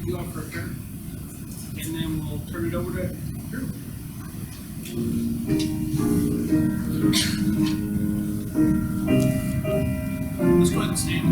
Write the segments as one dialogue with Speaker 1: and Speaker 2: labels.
Speaker 1: you all for a turn, and then we'll turn it over to Drew. Let's go ahead and stand.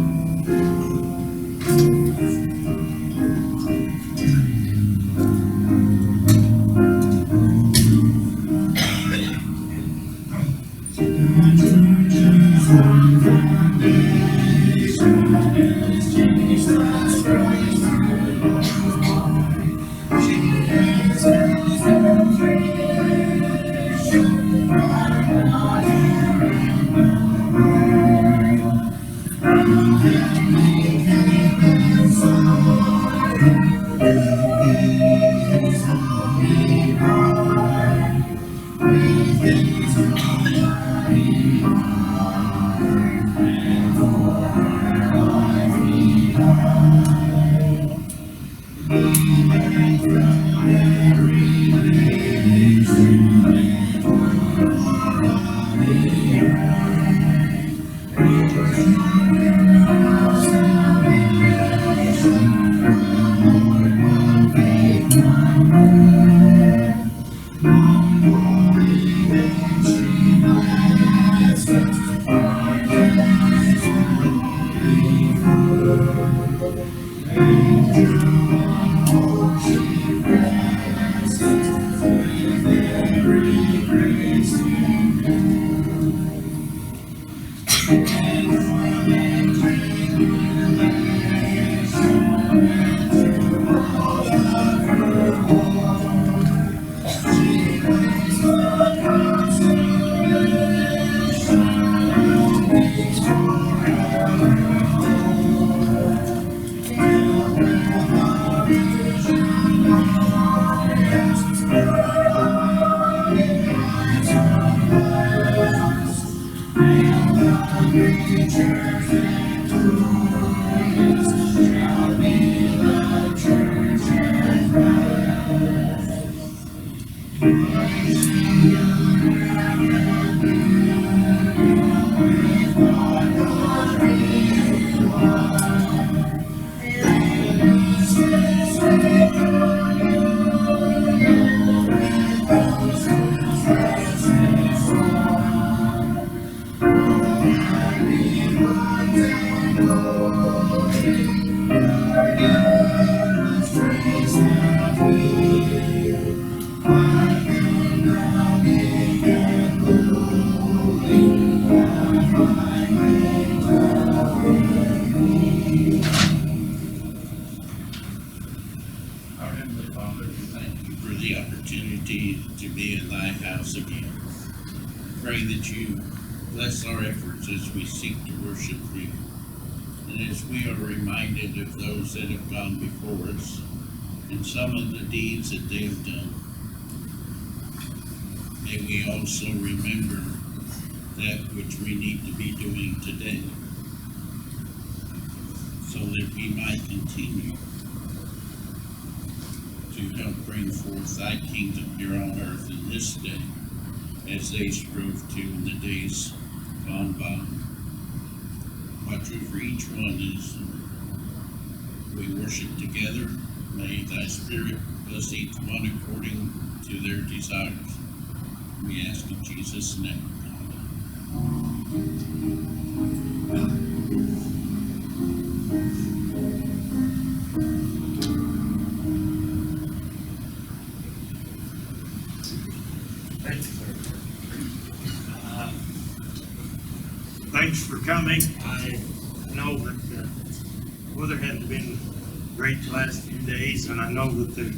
Speaker 2: Bless our efforts as we seek to worship you, and as we are reminded of those that have gone before us and some of the deeds that they have done. May we also remember that which we need to be doing today, so that we might continue to help bring forth thy kingdom here on earth in this day, as they strove to in the days gone by. Watch over each one as we worship together. May thy Spirit bless each one according to their desires. We ask in Jesus' name.
Speaker 3: Thanks for coming. I know that the weather hasn't been great the last few days, and I know that the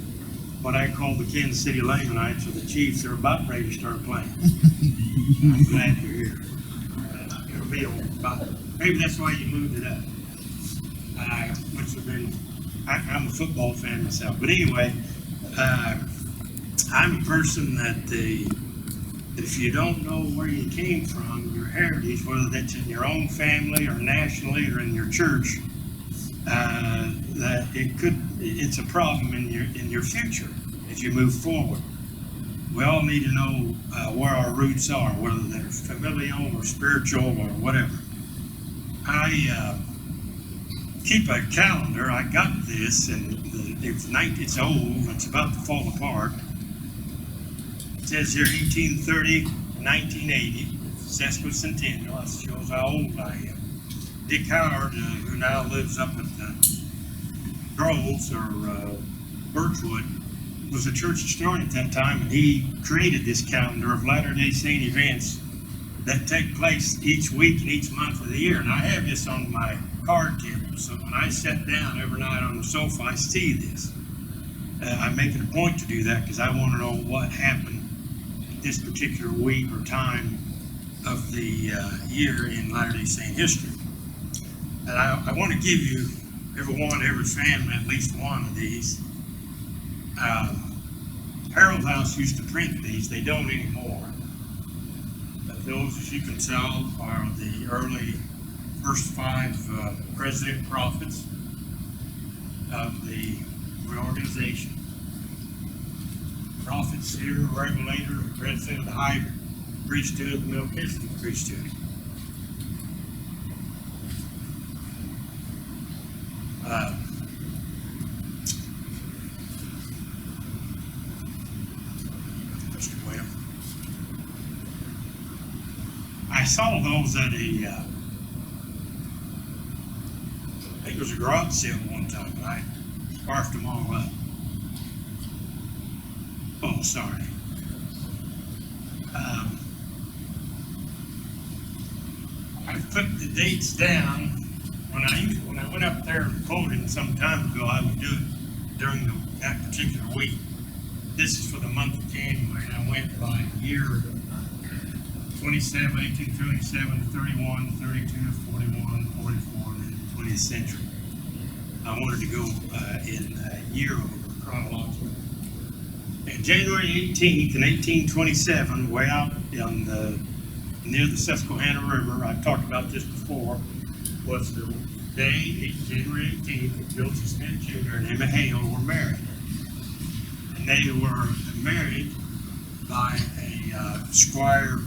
Speaker 3: what I call the Kansas City Lamanites or the Chiefs are about ready to start playing. I'm glad you're here. It'll be about, maybe that's why you moved it up. Which have been, I'm a football fan myself, but anyway, I'm a person that if you don't know where you came from, your heritage, whether that's in your own family or nationally or in your church, that it's a problem in your future as you move forward. We all need to know where our roots are, whether they're familial or spiritual or whatever. keep a calendar. I got this, and it's old. It's about to fall apart. It says here 1830, 1980, sesquicentennial. That shows how old I am. Dick Howard, who now lives up at Groves or Birchwood, was a church historian at that time, and he created this calendar of Latter-day Saint events that take place each week and each month of the year. And I have this on my card table, so when I sit down every night on the sofa, I see this. I make it a point to do that because I want to know what happened this particular week or time of the year in Latter-day Saint history. And I want to give you, every family, at least one of these. Harold House used to print these. They don't anymore. But those, as you can tell, are the early first 5 president prophets of the reorganization. Prophet, seer, revelator, president of the high priesthood, the Melchizedek priesthood. I saw those at I think it was a garage sale one time, but I scarfed them all up. Oh, sorry. I put the dates down. When I went up there and quoted some time ago, I would do it during that particular week. This is for the month of January, and I went by year 27, 1827, 31, 32, 41, 44, and then the 20th century. I wanted to go in year order, chronological. And January 18th in 1827, way out near the Susquehanna River, I've talked about this before, was the day, January 18th, that Joseph Smith Jr. and Emma Hale were married. And they were married by a Squire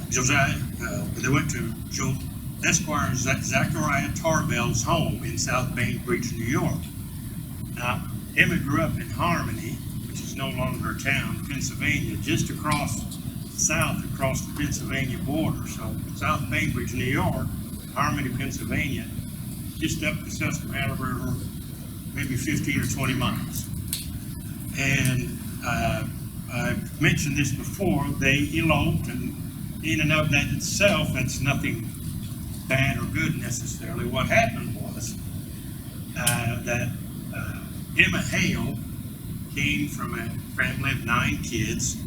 Speaker 3: Josiah. They went to Esquire Zachariah Tarbell's home in South Bainbridge, New York. Now, Emma grew up in Harmony, which is no longer a town, Pennsylvania, just across the Pennsylvania border. So South Bainbridge, New York, Harmony, Pennsylvania, just up the Susquehanna River, maybe 15 or 20 miles. And I've mentioned this before, they eloped, and in and of that itself, that's nothing bad or good necessarily. What happened was that Emma Hale came from a family of 9 kids.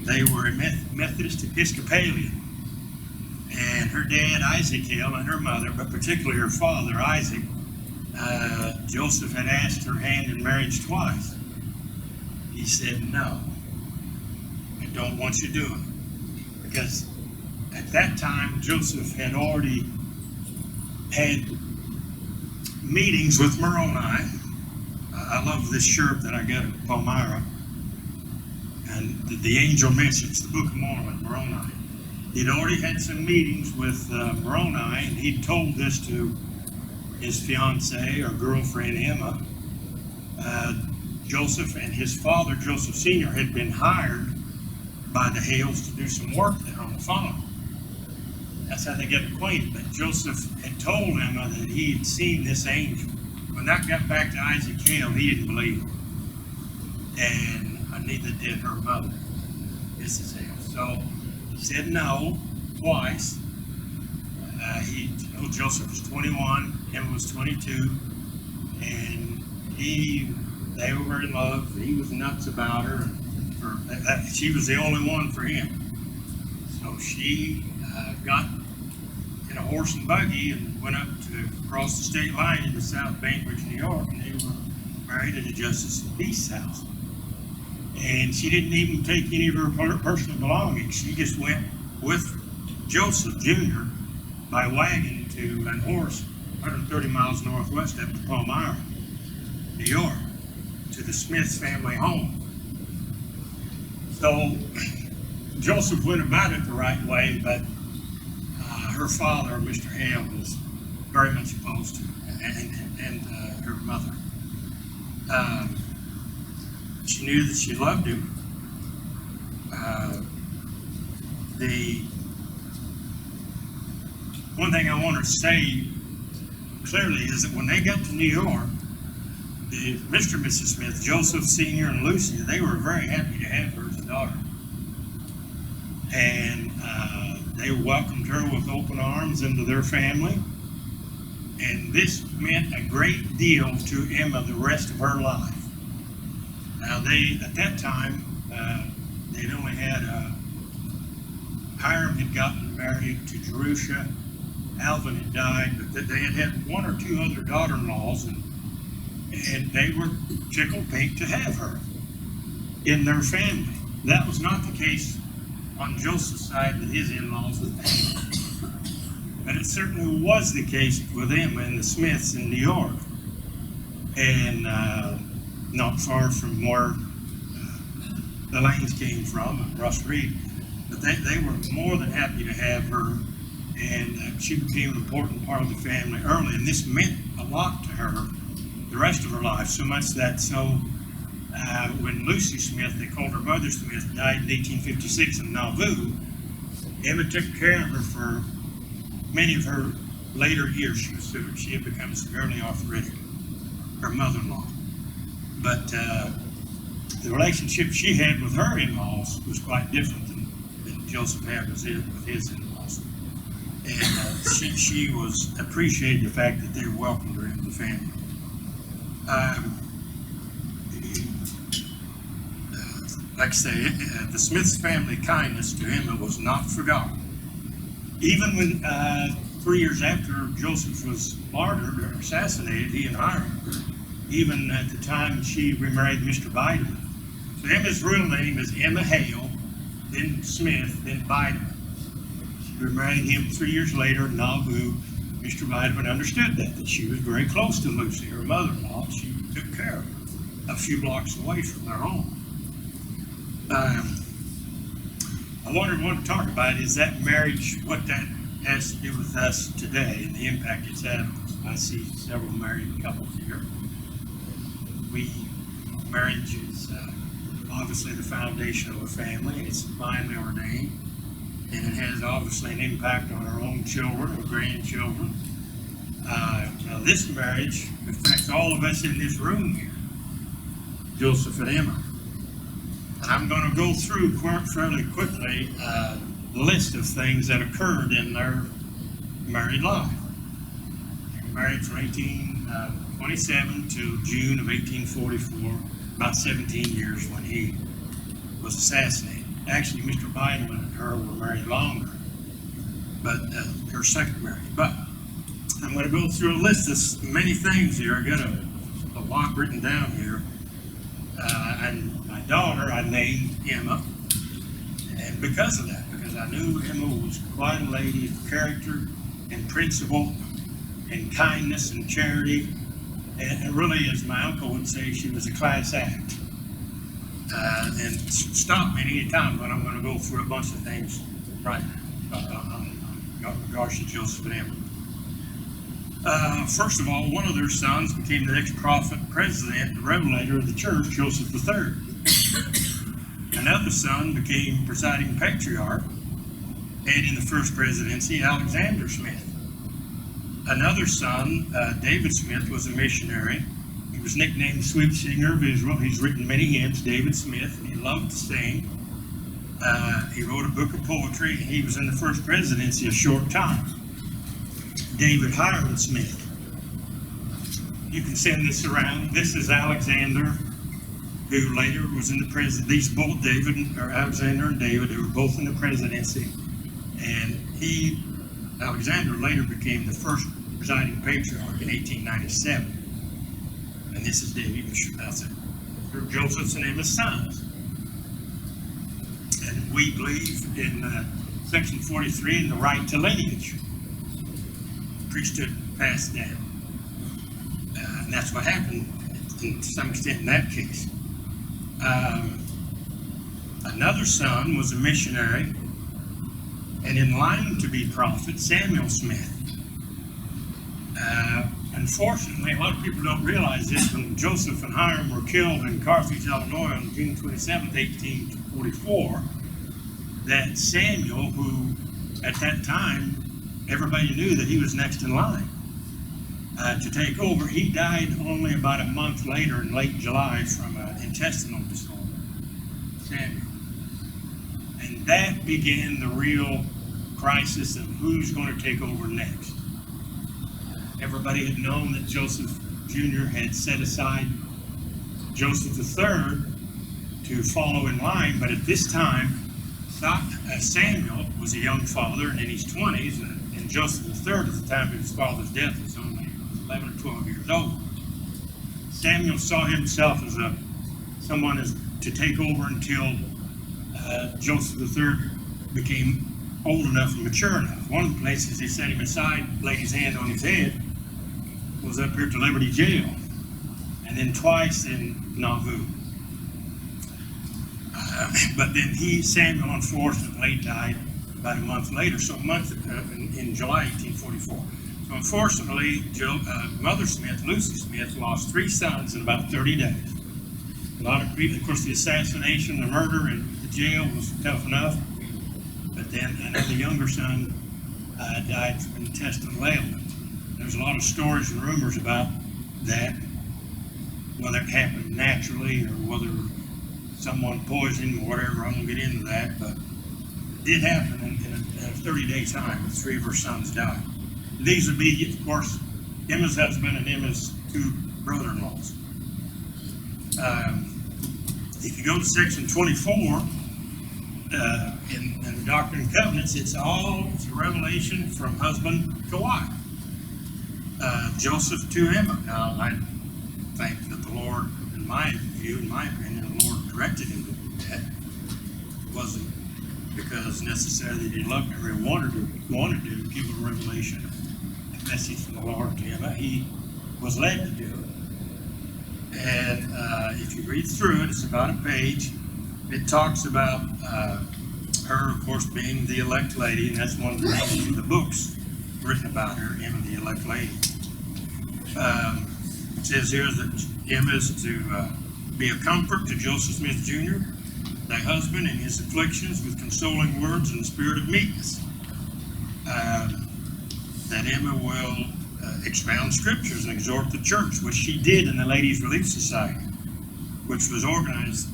Speaker 3: They were a Methodist Episcopalian. And her dad, Isaac Hale, and her mother, but particularly her father, Isaac, Joseph had asked her hand in marriage twice. He said, no, I don't want you doing it. Because at that time, Joseph had already had meetings with Moroni. I love this shirt that I got at Palmyra. And the angel mentions the Book of Moroni. He'd already had some meetings with Moroni, and he'd told this to his fiancée or girlfriend, Emma. Joseph and his father, Joseph Sr., had been hired by the Hales to do some work there on the farm. That's how they got acquainted. But Joseph had told Emma that he had seen this angel. When that got back to Isaac Hale, he didn't believe it. And neither did her mother, Mrs. Hale. So he said no twice. Joseph was 21, Emma was 22, and they were in love. He was nuts about her. She was the only one for him. So she got in a horse and buggy and went up to cross the state line into South Bainbridge, New York, and they were married at a Justice of the Peace house. And she didn't even take any of her personal belongings. She just went with Joseph Jr. by wagon and horse 130 miles northwest up to Palmyra, New York, to the Smith family home. So Joseph went about it the right way, but her father, Mr. Hale, was very much opposed to and her mother. She knew that she loved him. The one thing I want to say clearly is that when they got to New York, Mr. and Mrs. Smith, Joseph Sr. and Lucy, they were very happy to have her as a daughter. And they welcomed her with open arms into their family. And this meant a great deal to Emma the rest of her life. Now, at that time, they'd only had Hiram had gotten married to Jerusha. Alvin had died, but they had one or two other daughter-in-laws, and they were tickled pink to have her in their family. That was not the case on Joseph's side with his in-laws with Amy. But it certainly was the case with Emma and the Smiths in New York. And not far from where the Lanes came from, Russ Reed. But they were more than happy to have her, and she became an important part of the family early, and this meant a lot to her the rest of her life, so much that when Lucy Smith, they called her Mother Smith, died in 1856 in Nauvoo, Emma took care of her for many of her later years. She had become severely arthritic, her mother-in-law. But the relationship she had with her in-laws was quite different than Joseph had with his in-laws. And she was appreciated the fact that they welcomed her into the family. Like I say, the Smiths' family kindness to Emma was not forgotten. Even when 3 years after Joseph was martyred or assassinated, he and Hiram, even at the time she remarried Mr. Bideman. So Emma's real name is Emma Hale, then Smith, then Bideman. She remarried him 3 years later in Nauvoo. Mr. Bideman understood that she was very close to Lucy, her mother-in-law. She took care of her a few blocks away from their home. I want to talk about is that marriage, what that has to do with us today and the impact it's had. I see several married couples here. Marriage is obviously the foundation of a family, and it's divinely ordained, and it has obviously an impact on our own children or grandchildren. Now this marriage affects all of us in this room here, Joseph and Emma. And I'm going to go through fairly quickly the list of things that occurred in their married life. They were married from 1827 to June of 1844, about 17 years when he was assassinated. Actually, Mr. Bideman and her were married longer, but her second marriage. But I'm going to go through a list of many things here. I got a lot written down here. And my daughter, I named Emma, and because of that, because I knew Emma was quite a lady of character and principle and kindness and charity, and really, as my uncle would say, she was a class act. And stop me any time when I'm going to go through a bunch of things right in regards to Joseph and Emma. First of all, one of their sons became the next prophet, president, and revelator of the church, Joseph III. Another son became presiding patriarch, and in the first presidency, Alexander Smith. Another son, David Smith, was a missionary. He was nicknamed Sweet Singer of Israel. He's written many hymns, David Smith, and he loved to sing. He wrote a book of poetry, and he was in the first presidency a short time. David Hiram Smith. You can send this around. This is Alexander, who later was in the presidency. These both Alexander and David, who were both in the presidency. And Alexander later became the first presiding patriarch in 1897. And this is David. That's it. They're Joseph's and Emma's sons. And we believe in section 43 in the right to lineage. Priesthood passed down. And that's what happened to some extent in that case. Another son was a missionary, and in line to be prophet, Samuel Smith. Unfortunately, a lot of people don't realize this. When Joseph and Hiram were killed in Carthage, Illinois on June 27th, 1844, that Samuel, who at that time everybody knew that he was next in line to take over, he died only about a month later in late July from an intestinal disorder. Samuel. And that began the real crisis of who's going to take over next. Everybody had known that Joseph Jr. had set aside Joseph III to follow in line, but at this time, Samuel was a young father and in his 20s, and Joseph III at the time of his father's death was only 11 or 12 years old. Samuel saw himself as someone to take over until Joseph III became old enough and mature enough. One of the places he set him aside, laid his hand on his head, was up here to Liberty Jail, and then twice in Nauvoo. But then Samuel, unfortunately, died about a month later, so in July 1844. So unfortunately, Mother Smith, Lucy Smith, lost 3 sons in about 30 days. A lot of people, of course, the assassination, the murder, and the jail was tough enough. But then another younger son died from intestinal ailment. There's a lot of stories and rumors about that, whether it happened naturally or whether someone poisoned him or whatever. I won't get into that, but it did happen in a 30-day time. 3 of her sons died. These would be, of course, Emma's husband and Emma's 2 brother-in-laws. If you go to section 24, in the Doctrine and Covenants, it's a revelation from husband to wife. Joseph to Emma. Now, I think that the Lord, in my view, in my opinion, the Lord directed him to do that. It wasn't because necessarily he loved her or wanted to give a revelation, a message from the Lord to Emma. He was led to do it. And if you read through it, it's about a page. It talks about her, of course, being the elect lady, and that's one of the names of the books written about her, Emma, the elect lady. It says here that Emma is to be a comfort to Joseph Smith Jr., thy husband, in his afflictions with consoling words and the spirit of meekness. That Emma will expound scriptures and exhort the church, which she did in the Ladies' Relief Society, which was organized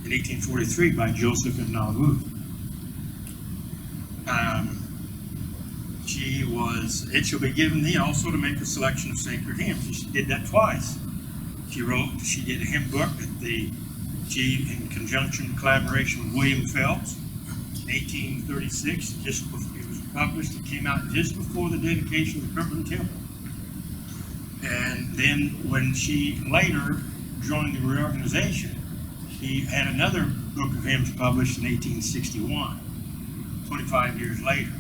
Speaker 3: in 1843 by Joseph in Nauvoo. It shall be given thee also to make a selection of sacred hymns. She did that twice. She did a hymn book in conjunction, collaboration with William Phelps in 1836. It was published, it came out just before the dedication of the Kirtland Temple. And then when she later joined the reorganization, she had another book of hymns published in 1861, 25 years later.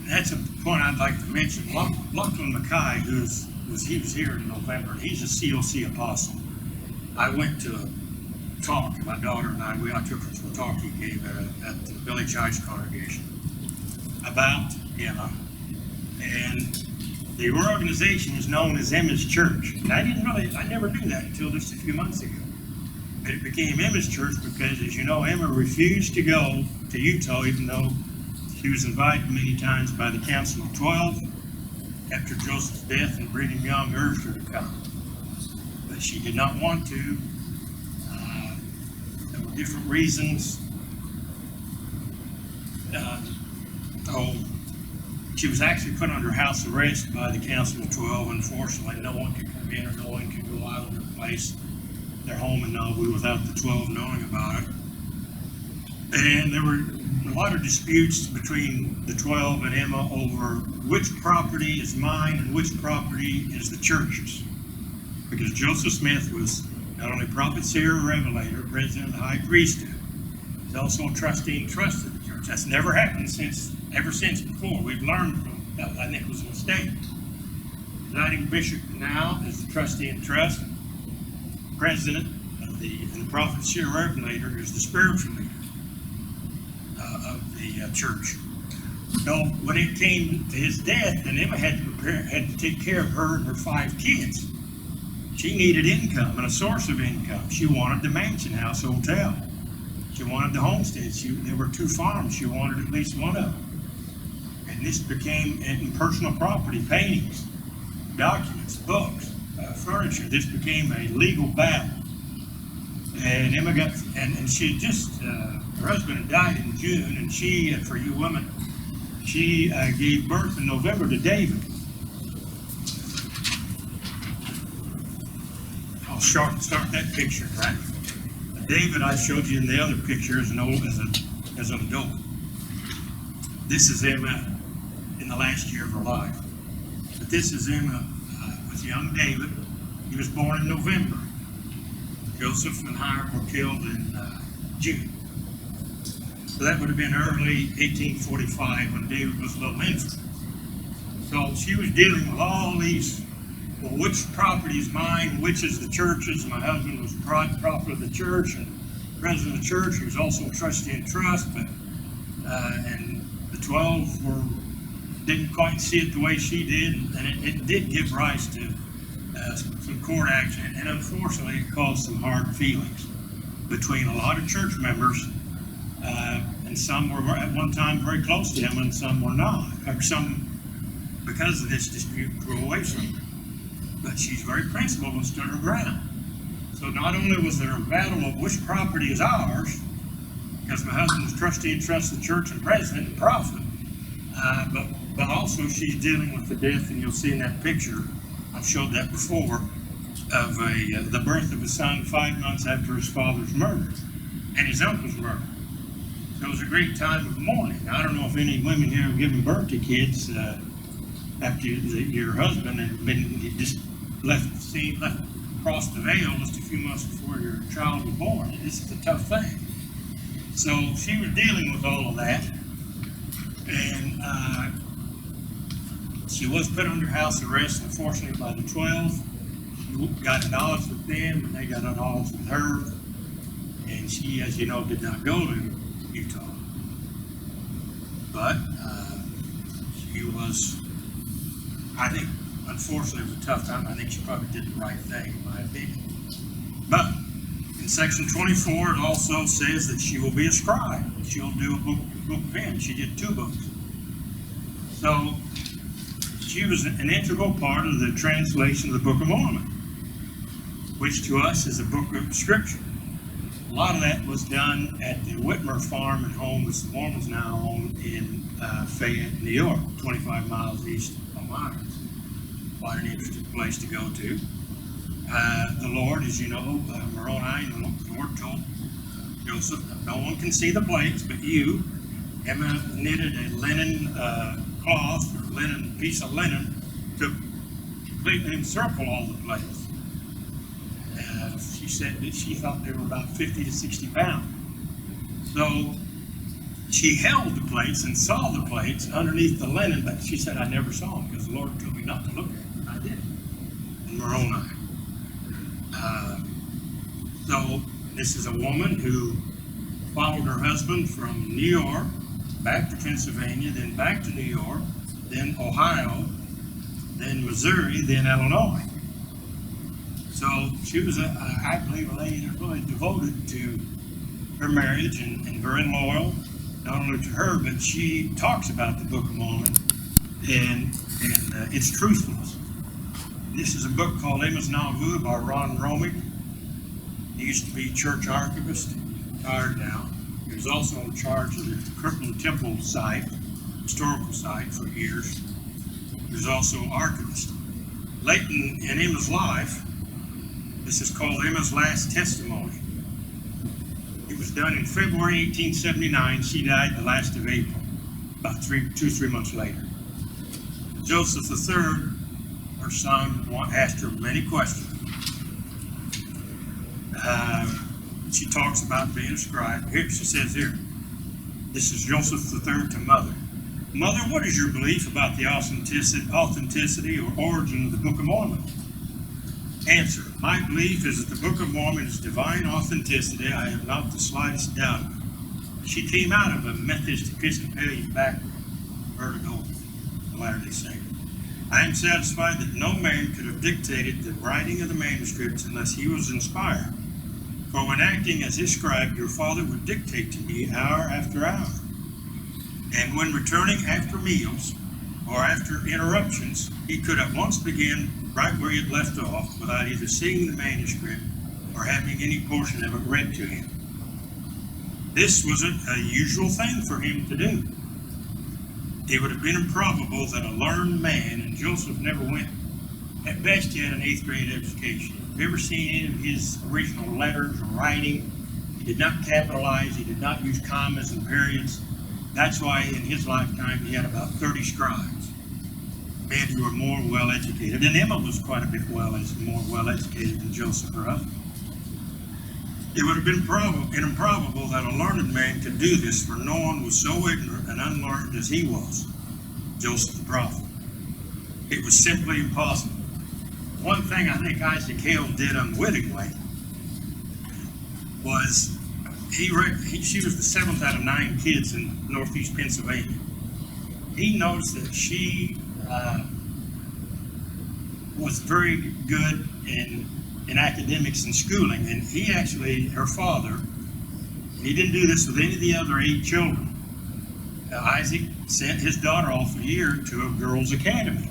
Speaker 3: That's a point I'd like to mention. Lachlan Mackay, he was here in November. He's a COC apostle. I went to a talk, my daughter and I took her to a talk he gave at the Village Heights congregation about Emma. And the organization is known as Emma's Church. And I never knew that until just a few months ago. But it became Emma's Church because, as you know, Emma refused to go to Utah, even though she was invited many times by the Council of 12 after Joseph's death, and Brigham Young urged her to come. But she did not want to. There were different reasons. She was actually put under house arrest by the Council of 12. Unfortunately, no one could come in or no one could go out of their place, their home in Nauvoo, without the 12 knowing about it. And there were a lot of disputes between the 12 and Emma over which property is mine and which property is the church's. Because Joseph Smith was not only prophet, seer, revelator, president of the high priesthood, he's also a trustee and trust of the church. That's never happened ever since before. We've learned from that. I think it was a mistake. The presiding bishop now is the trustee and trust. President of the prophet, seer, revelator is the spiritual leader of the church. So when it came to his death, then Emma had to take care of her and her 5 kids. She needed income and a source of income. She wanted the mansion house hotel. She wanted the homestead. There were 2 farms. She wanted at least one of them. And this became, in personal property, paintings, documents, books, furniture. This became a legal battle. And Emma got, and she had just, her husband had died in June, and she, for you women, she gave birth in November to David. I'll start that picture, right? David, I showed you in the other picture as an adult. This is Emma in the last year of her life. But this is Emma with young David. He was born in November. Joseph and Hiram were killed in June. So that would have been early 1845 when David was a little infant. So she was dealing with all these, well, which property is mine, which is the church's. My husband was prophet of the church and president of the church. He was also a trustee in trust, but and the 12 didn't quite see it the way she did, and it did give rise to some court action, and unfortunately it caused some hard feelings between a lot of church members, and some were at one time very close to him, and some were not, or some, because of this dispute, grew away from him. But she's very principled and stood her ground. So not only was there a battle of which property is ours, because my husband's trustee and trust the church and president and prophet, but also she's dealing with the death, and you'll see in that picture, I've showed that before, of the birth of his son 5 months after his father's murder and his uncle's murder. So it was a great time of mourning. I don't know if any women here have given birth to kids after your husband had been just left across the veil just a few months before your child was born. This is a tough thing. So she was dealing with all of that, and she was put under house arrest, unfortunately, by the 12. She got at odds with them, and they got at odds with her. And she, as you know, did not go to Utah. But she was, I think, unfortunately, it was a tough time. I think she probably did the right thing, in my opinion. But in section 24, it also says that she will be a scribe. She'll do a book of hymns. She did 2 books. So she was an integral part of the translation of the Book of Mormon, which to us is a book of scripture. A lot of that was done at the Whitmer farm and home that the Mormons now own in Fayette, New York, 25 miles east of Myers. Quite an interesting place to go to. The Lord, as you know, Moroni, the Lord told Joseph, no one can see the plates but you. Emma knitted a linen cloth, or linen piece of linen, to completely encircle all the plates. She said that she thought they were about 50 to 60 pounds. So she held the plates and saw the plates underneath the linen, but she said, I never saw them because the Lord told me not to look at them, and I did. In Moroni. So this is a woman who followed her husband from New York back to Pennsylvania, then back to New York, then Ohio, then Missouri, then Illinois. So she was, I believe, a lady that really devoted to her marriage and very loyal, not only to her, but she talks about the Book of Mormon and its truthfulness. This is a book called Emma's Nauvoo by Ron Romick. He used to be church archivist, retired now. He was also in charge of the Kirkland Temple site, historical site, for years. He was also archivist. Late in Emma's life, this is called Emma's Last Testimony. It was done in February 1879. She died the last of April, about 3 months later. Joseph III, her son, asked her many questions. She talks about being a scribe. Here, she says here, this is Joseph III to Mother. Mother, what is your belief about the authenticity or origin of the Book of Mormon? Answer, my belief is that the Book of Mormon is divine authenticity. I have not the slightest doubt of it. She came out of a Methodist Episcopalian background. her to go to Latter-day Saint. I am satisfied that no man could have dictated the writing of the manuscripts unless he was inspired. For when acting as his scribe, your father would dictate to me hour after hour. And when returning after meals or after interruptions, he could at once begin right where he had left off without either seeing the manuscript or having any portion of it read to him. This was a usual thing for him to do. It would have been improbable that a learned man, and Joseph never went, at best he had an 8th grade education. If you've ever seen any of his original letters or writing, he did not capitalize, he did not use commas and periods. That's why in his lifetime he had about 30 scribes, men who were more well educated. And Emma was quite a bit more well educated than Joseph, her husband. It would have been improbable that a learned man could do this, for no one was so ignorant and unlearned as he was, Joseph the prophet. It was simply impossible. One thing I think Isaac Hale did unwittingly was she was the 7th out of 9 kids in northeast Pennsylvania. He noticed that she was very good in academics and schooling, and he actually, her father, and he didn't do this with any of the other 8 children. Isaac sent his daughter off a year to a girls' academy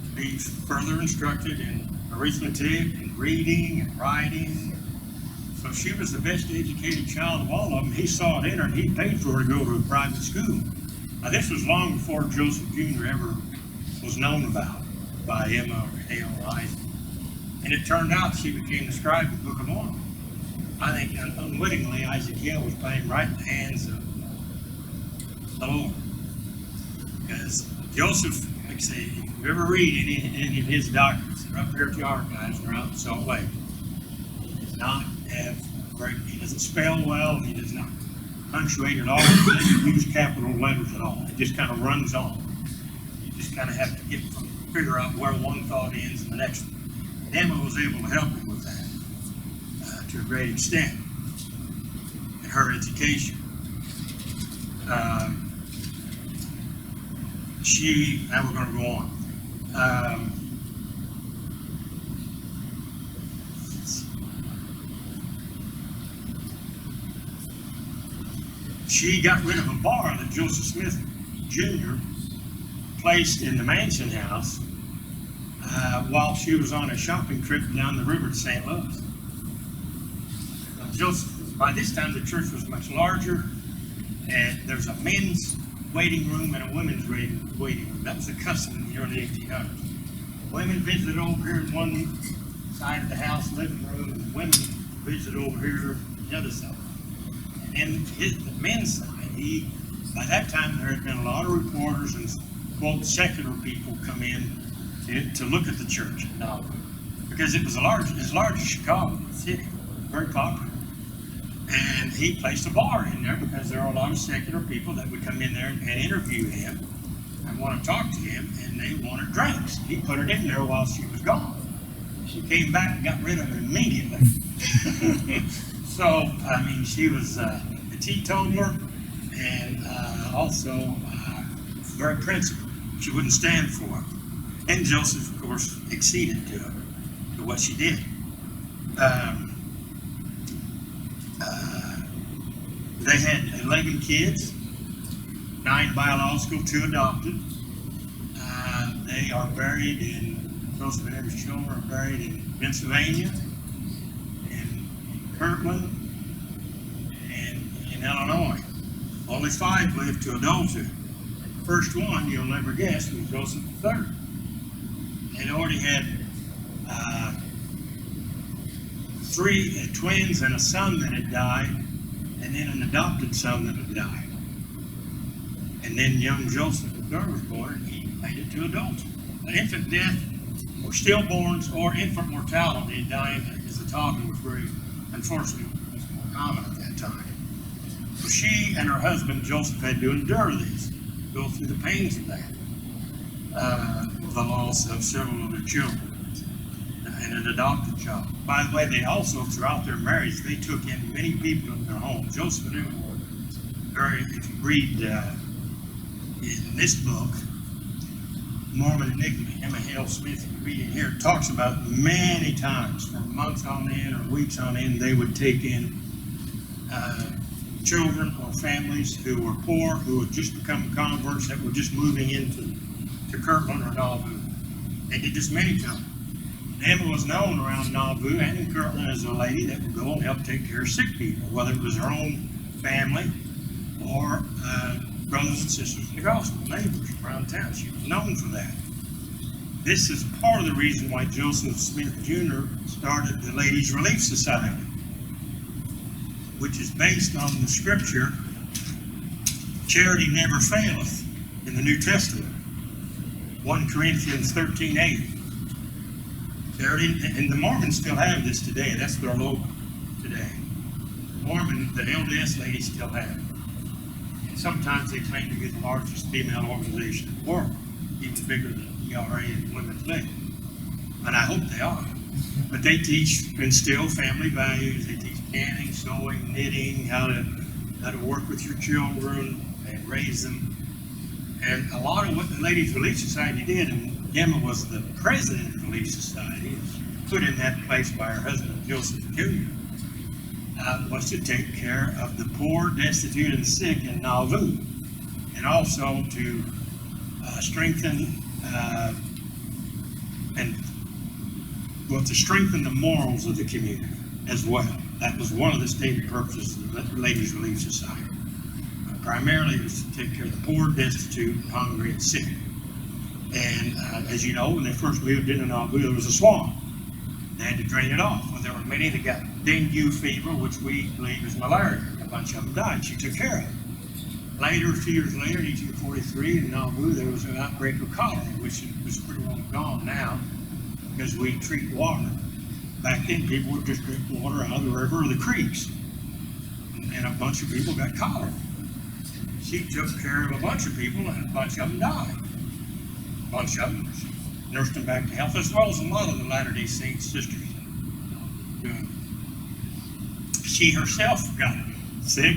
Speaker 3: to be further instructed in arithmetic and reading and writing. So she was the best educated child of all of them. He saw it in her, and he paid for her to go to a private school. Now, this was long before Joseph Jr. ever was known about by Emma or Hale or Isaac. And it turned out she became the scribe of the Book of Mormon. I think unwittingly Isaac Hale was playing right in the hands of the Lord. Because Joseph, like I say, if you ever read any of his documents, they're up here at the archives, they're out in Salt Lake. He does not have he doesn't spell well, he does not punctuate at all, he doesn't use capital letters at all. It just kind of runs on. You just kind of have to figure out where one thought ends and the next one. Emma was able to help him with that to a great extent in her education. Now we're going to go on. She got rid of a bar that Joseph Smith Jr. placed in the Mansion House while she was on a shopping trip down the river to St. Louis. Joseph, by this time the church was much larger, and there's a men's waiting room and a women's waiting room. That was a custom in the early 1800s. Women visited over here in one side of the house, living room, and women visited over here on the other side. And the men's side, by that time there had been a lot of reporters and quote secular people come in to look at the church now, because it was as large as Chicago City, very popular. And he placed a bar in there because there were a lot of secular people that would come in there and interview him and want to talk to him, and they wanted drinks. He put it in there while she was gone. She came back and got rid of it immediately. So, I mean, she was a teetotaler and also very principled. She wouldn't stand for it. And Joseph, of course, acceded to what she did. They had 11 kids, 9 biological, 2 adopted. They are buried Joseph and his children are buried in Pennsylvania, in Kirtland, and in Illinois. Only 5 lived to adulthood. The first one, you'll never guess, was Joseph III. They'd already had 3 twins and a son that had died, and then an adopted son that had died. And then young Joseph III was born, and he made it to adulthood. An infant death, or stillborns, or infant mortality, dying as a toddler was very, unfortunately, was more common at that time. So she and her husband Joseph had to endure this, go through the pains of that. The loss of several of their children and an adopted child. By the way, they also, throughout their marriage, they took in many people in their home. Joseph and Emma were very, if you read in this book, Mormon Enigma, Emma Hale Smith, you read it here, it talks about many times, for months on end or weeks on end, they would take in children or families who were poor, who had just become converts, that were just moving into Kirtland or Nauvoo. They did this many times. Emma was known around Nauvoo and in Kirtland as a lady that would go and help take care of sick people, whether it was her own family or brothers and sisters in the gospel, neighbors around town. She was known for that. This is part of the reason why Joseph Smith Jr. started the Ladies Relief Society, which is based on the scripture, charity never faileth, in the New Testament. 1 Corinthians 13:8. Charity, and the Mormons still have this today. That's their logo today. The LDS ladies still have it. And sometimes they claim to be the largest female organization in the world, even bigger than ERA and Women's League. And I hope they are. But they teach, instill family values. They teach canning, sewing, knitting, how to work with your children and raise them. And a lot of what the Ladies Relief Society did, and Emma was the president of the Relief Society, put in that place by her husband, Joseph Jr., was to take care of the poor, destitute, and sick in Nauvoo, and also to strengthen the morals of the community as well. That was one of the stated purposes of the Ladies Relief Society. Primarily, it was to take care of the poor, destitute, hungry, and sick. And as you know, when they first moved into Nauvoo, there was a swamp. They had to drain it off. Well, there were many that got dengue fever, which we believe is malaria. A bunch of them died. She took care of it. Later, a few years later, in 1843, in Nauvoo, there was an outbreak of cholera, which was pretty well gone now because we treat water. Back then, people would just drink water out of the river or the creeks. And a bunch of people got cholera. She took care of a bunch of people, and a bunch of them died. A bunch of them nursed them back to health, as well as a lot of the Latter-day Saints sisters. She herself got sick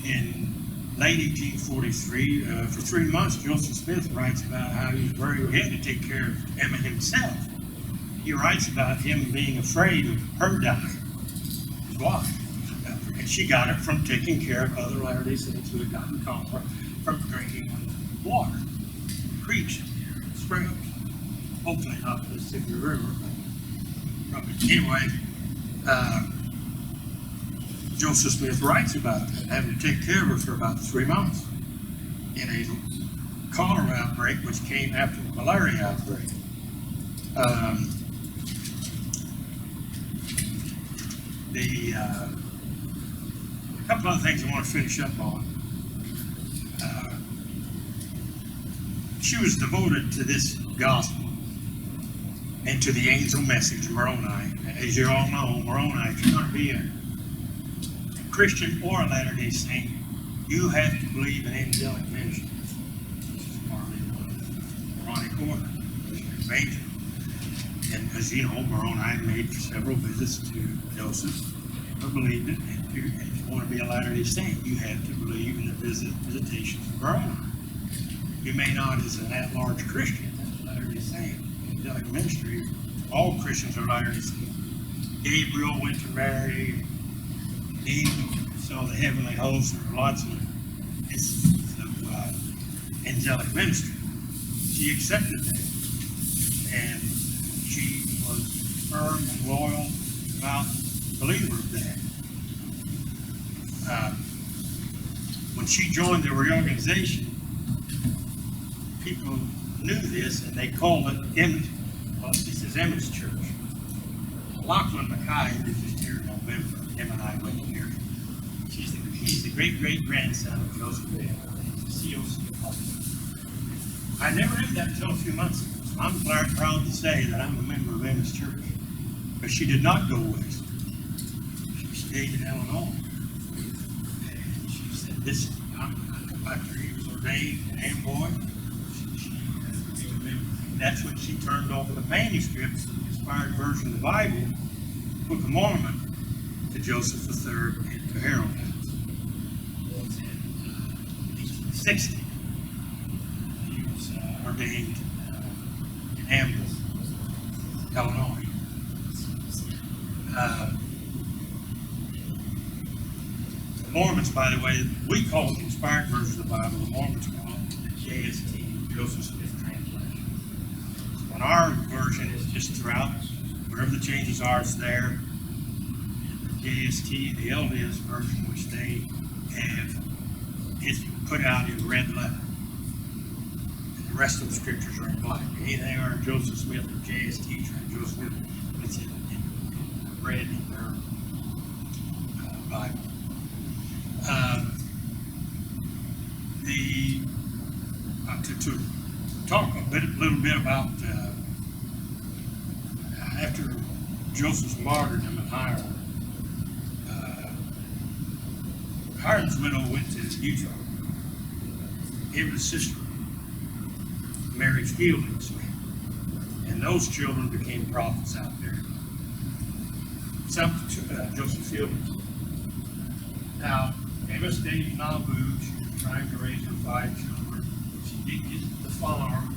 Speaker 3: in late 1843. For 3 months, Joseph Smith writes about how he had to take care of Emma himself. He writes about him being afraid of her dying, his wife. And she got it from taking care of other Latter-day Saints who had gotten cholera from drinking water, creeks, springs. Hopefully not the Mississippi River. But anyway, Joseph Smith writes about that, having to take care of her for about 3 months in a cholera outbreak, which came after the malaria outbreak. A couple other things I want to finish up on. She was devoted to this gospel and to the angel message of Moroni. As you all know, Moroni, if you're going to be a Christian or a Latter-day Saint, you have to believe in angelic ministry. This is part of the Moronic order, of angel. And as you know, Moroni made several visits to Joseph, but believed it. And if you want to be a Latter-day Saint, you have to believe in the visitations of Moroni. You may not, as an at-large Christian, as a Latter-day Saint, angelic ministry, all Christians are Latter-day Saints. Gabriel went to Mary. He saw the heavenly host. There were lots of angelic ministry. She accepted that, and she was firm and loyal, devout believer of that. When she joined the reorganization, people knew this, and they called it Emmett. Well, this is Emmett's church. Lachlan Mackay, who was just here in November, him and I went here. He's the great-great-grandson of Joseph Bell. He's the COC. I never knew that until a few months ago. So I'm proud to say that I'm a member of Emmett's church. But she did not go west. She stayed in Illinois. And she said, this, after he was ordained an Amboy, that's when she turned over the manuscripts, the inspired version of the Bible, Book of Mormon, to Joseph III and to Harold. It was in 1860. ordained in Hamden, Illinois. The Mormons, by the way, we call it the inspired version of the Bible. The Mormons call it the JST, Joseph Smith translation. And our version is just throughout, wherever the changes are, it's there. And the JST, the LDS version, which they have, is put out in red letter. And the rest of the scriptures are in black. They are Joseph Smith or JST, Joseph Smith, it's in red in their Bible. To talk a little bit about after Joseph's martyrdom in Hiram, Hiram's widow went to Utah. Him and his sister married Fielding's, and those children became prophets out there. Joseph Fielding's. Now, Emma stayed in Nauvoo. She was trying to raise her 5 children. She did get the farm,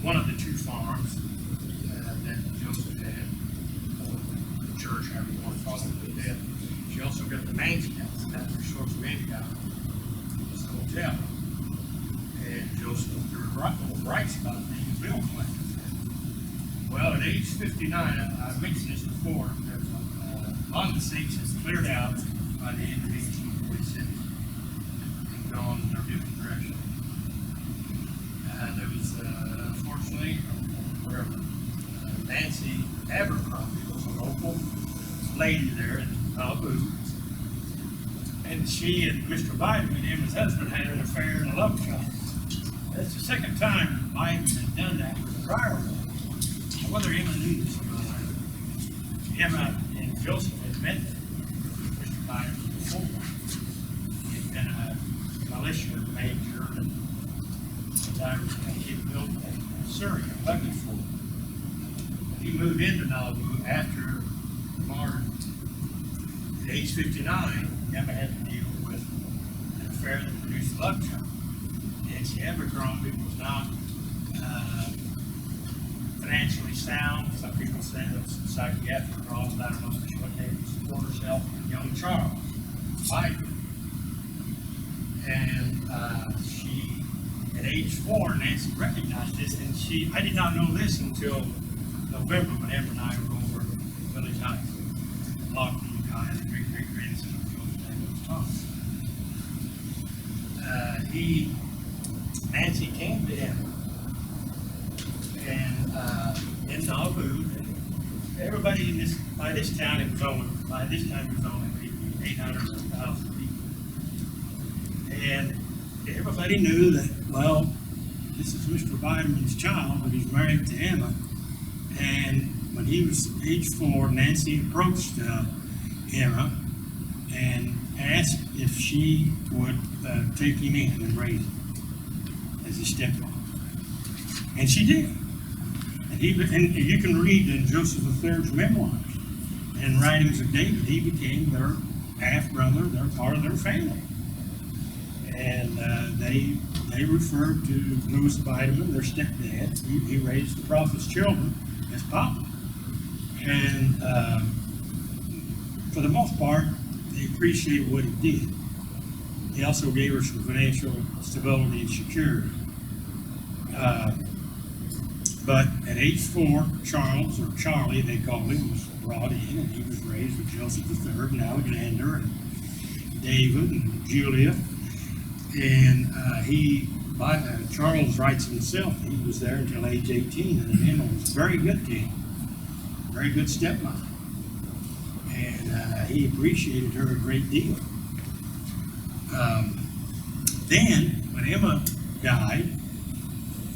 Speaker 3: one of the 2 farms that Joseph had, the church, however you want to call it, but then she also got the mansion house. That's where Short's mansion house was the hotel. And Joseph, there were rights about being a bill collector. Well, at age 59, I mentioned this before, on the Saints is cleared out by the end of 1846 and gone in their different direction. There was, unfortunately, wherever, Nancy Abercrombie was a local lady there in Nauvoo. And she and Mr. Biden, him and his husband, had an affair and a love child. That's the second time Biden had done that with a prior one. Whether Emma knew this or not, Emma and Joseph had met Mr. Biden before. He had been a militia major and sometimes he had built a Syria, buggy for him. He moved into Nauvoo after martyrdom. At age 59, Emma had to deal with an affair that produced a love child. Nancy Abercrombie was not financially sound. Some people say it was psychiatric problems. I don't know if she wasn't able to support herself. Young Charles Biden. And she, at age 4, Nancy recognized this, and I did not know this until November when Emma and I were over at Village High School. Lockley Guy, the great-great-grandson of Joseph Thomas. Nancy came to him. And in Nauvoo, everybody by this time it was only 800 or 1,000 people. And everybody knew that, well, this is Mr. Biden's child, but he's married to Emma. And when he was age 4, Nancy approached Emma and asked if she would take him in and raise him as a stepmom. And she did. And you can read in Joseph III's memoirs and writings of David, he became their half-brother, they're part of their family. And they referred to Louis Bideman, their stepdad. He raised the prophet's children as Papa. And for the most part, they appreciated what he did. He also gave her some financial stability and security. But at age 4, Charles, or Charlie, they called him, was brought in, and he was raised with Joseph III and Alexander and David and Julia. And Charles writes himself, he was there until age 18, and Emma was very good to him, very good stepmother. And he appreciated her a great deal. Then, when Emma died,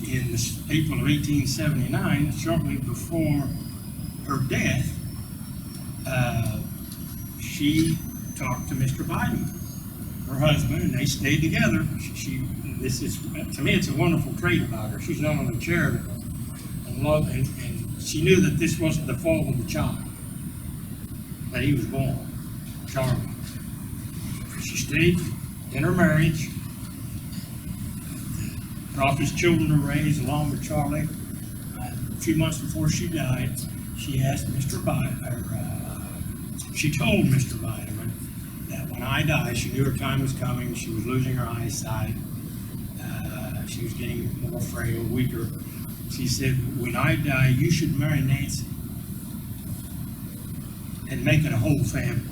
Speaker 3: in April of 1879, shortly before her death, she talked to Mr. Biden, her husband, and they stayed together. To me, it's a wonderful trait about her. She's not only charitable and love, and she knew that this wasn't the fault of the child, that he was born, Charlie. She stayed in her marriage.
Speaker 1: Prophet's children were raised along with Charlie. A few months before she died, she asked she told Mr. Biderman that when I die, she knew her time was coming. She was losing her eyesight. She was getting more frail, weaker. She said, when I die, you should marry Nancy and make it a whole family.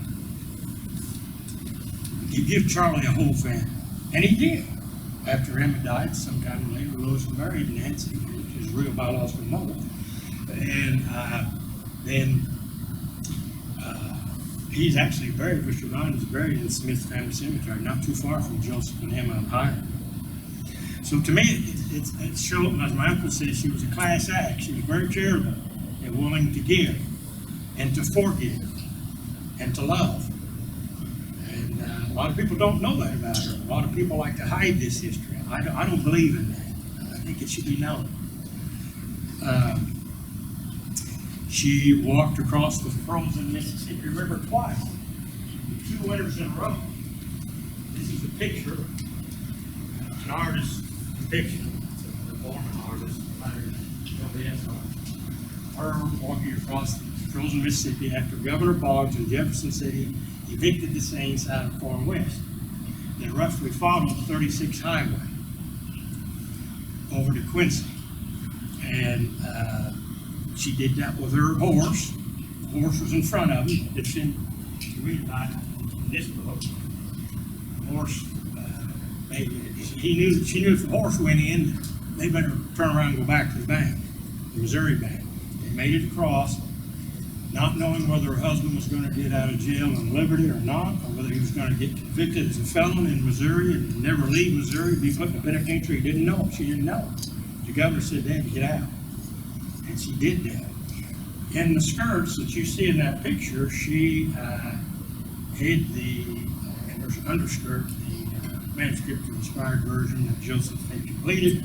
Speaker 1: You give Charlie a whole family. And he did. After Emma died, sometime later, Lois married Nancy, his real biological mother. And then he's actually buried, Mr. Ryan is buried in Smith Family Cemetery, not too far from Joseph and Emma and Hiram. So to me, it showed, as my uncle said, she was a class act. She was very charitable and willing to give and to forgive and to love. And a lot of people don't know that about her. A lot of people like to hide this history. I don't believe in that. I think it should be known. She walked across the frozen Mississippi River twice, 2 winters in a row. This is a picture, an artist's depiction, a born artist, her walking across the frozen Mississippi after Governor Boggs in Jefferson City evicted the same side of Far West. They roughly followed 36 highway over to Quincy. And she did that with her horse. The horse was in front of him. It's in, you read about it in this book. The horse, she knew if the horse went in, they better turn around and go back to the bank, the Missouri bank. They made it across, not knowing whether her husband was going to get out of jail in Liberty or not, or whether he was going to get convicted as a felon in Missouri and never leave Missouri, be put in a penitentiary. He didn't know. She didn't know. The governor said they had to get out. And she did that. In the skirts that you see in that picture, she hid in her underskirt, the manuscript-inspired version that Joseph had completed,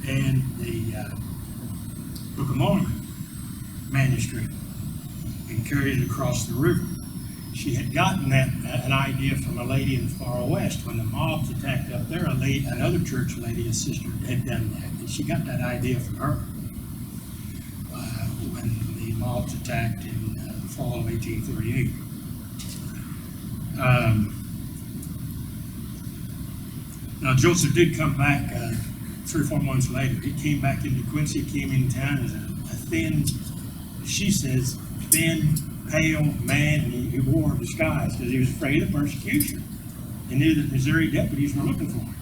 Speaker 1: and the Book of Mormon manuscript, and carried it across the river. She had gotten an idea from a lady in the far west. When the mobs attacked up there, another church lady, a sister, had done that. And she got that idea from her. When the mobs attacked in the fall of 1838. Now Joseph did come back 3 or 4 months later. He came back into Quincy, came in town as a thin, she says, thin, pale man, and he wore a disguise because he was afraid of persecution. He knew that Missouri deputies were looking for him.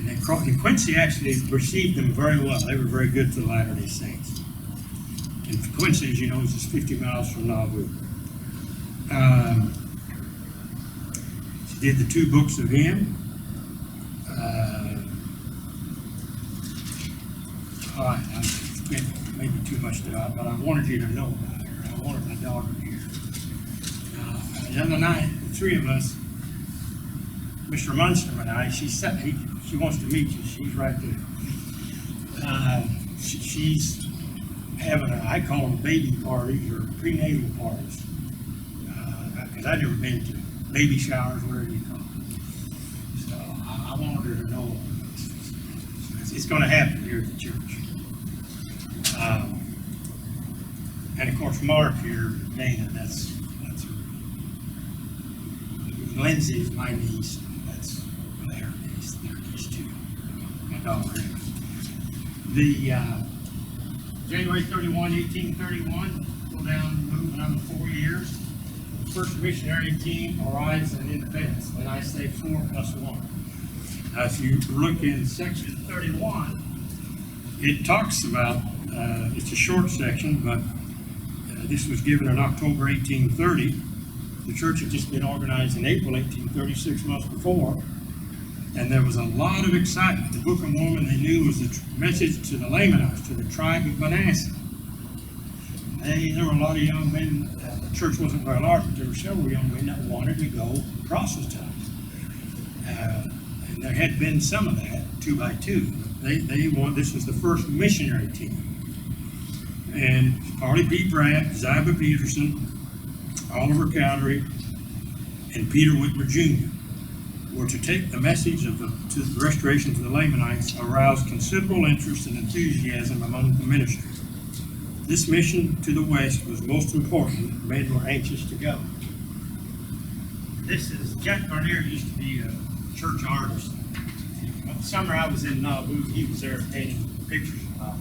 Speaker 1: And Quincy actually received them very well. They were very good to the Latter-day Saints. And Quincy, as you know, is just 50 miles from Nauvoo. She did the 2 books of him. All right, I spent maybe too much time, but I wanted you to know about her. I wanted my daughter here. The other night, the 3 of us, Mr. Munster and I, she wants to meet you. She's right there. She's having I call them baby parties or prenatal parties. Because I've never been to baby showers, whatever you call them. So I wanted her to know it's going to happen here at the church. And of course, Mark here, Dana, that's her. Lindsay is my niece. That's their niece too. My daughter. The January 31, 1831, go down, moving on 4 years. The first missionary team arrives in Independence. When I say 4 plus 1. Now, if you look in section 31, it talks about, it's a short section, but this was given in October 1830. The church had just been organized in April 1836, months before. And there was a lot of excitement. The Book of Mormon, they knew, was the message to the Lamanites, to the tribe of Manasseh. There were a lot of young men. The church wasn't very large, but there were several young men that wanted to go proselytize. And there had been some of that, 2 by 2. This was the first missionary team. And Harley P. Pratt, Ziba Peterson, Oliver Cowdery, and Peter Whitmer Jr. were to take the message to the restoration to the Lamanites aroused considerable interest and enthusiasm among the ministry. This mission to the west was most important, and men were anxious to go. This is, Jack Garnier used to be a church artist. One summer I was in Nauvoo, he was there painting pictures of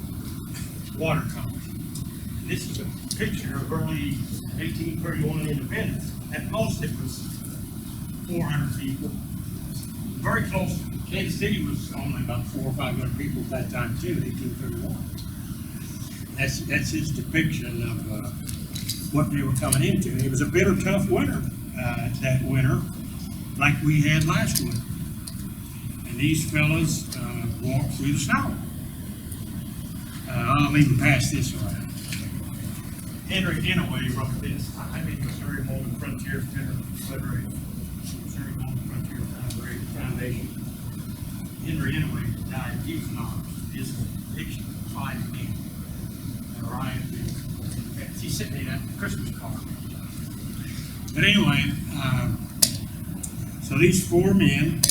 Speaker 1: watercolors. And this is a picture of early 1831 independence. At most it was 400 people. Very close. Kansas City was only about 400 or 500 people at that time too, 1831. That's his depiction of what they were coming into. It was a bitter, tough winter that winter, like we had last winter. And these fellas walked through the snow. I'll even pass this around. Henry Inouye wrote this. I mean, Missouri Molded Frontier Federation, Missouri Molded Frontier Foundation. Henry Inouye died. He was not. His depiction of 5 men. Ryan, he's sitting in that Christmas card. But anyway, so these 4 men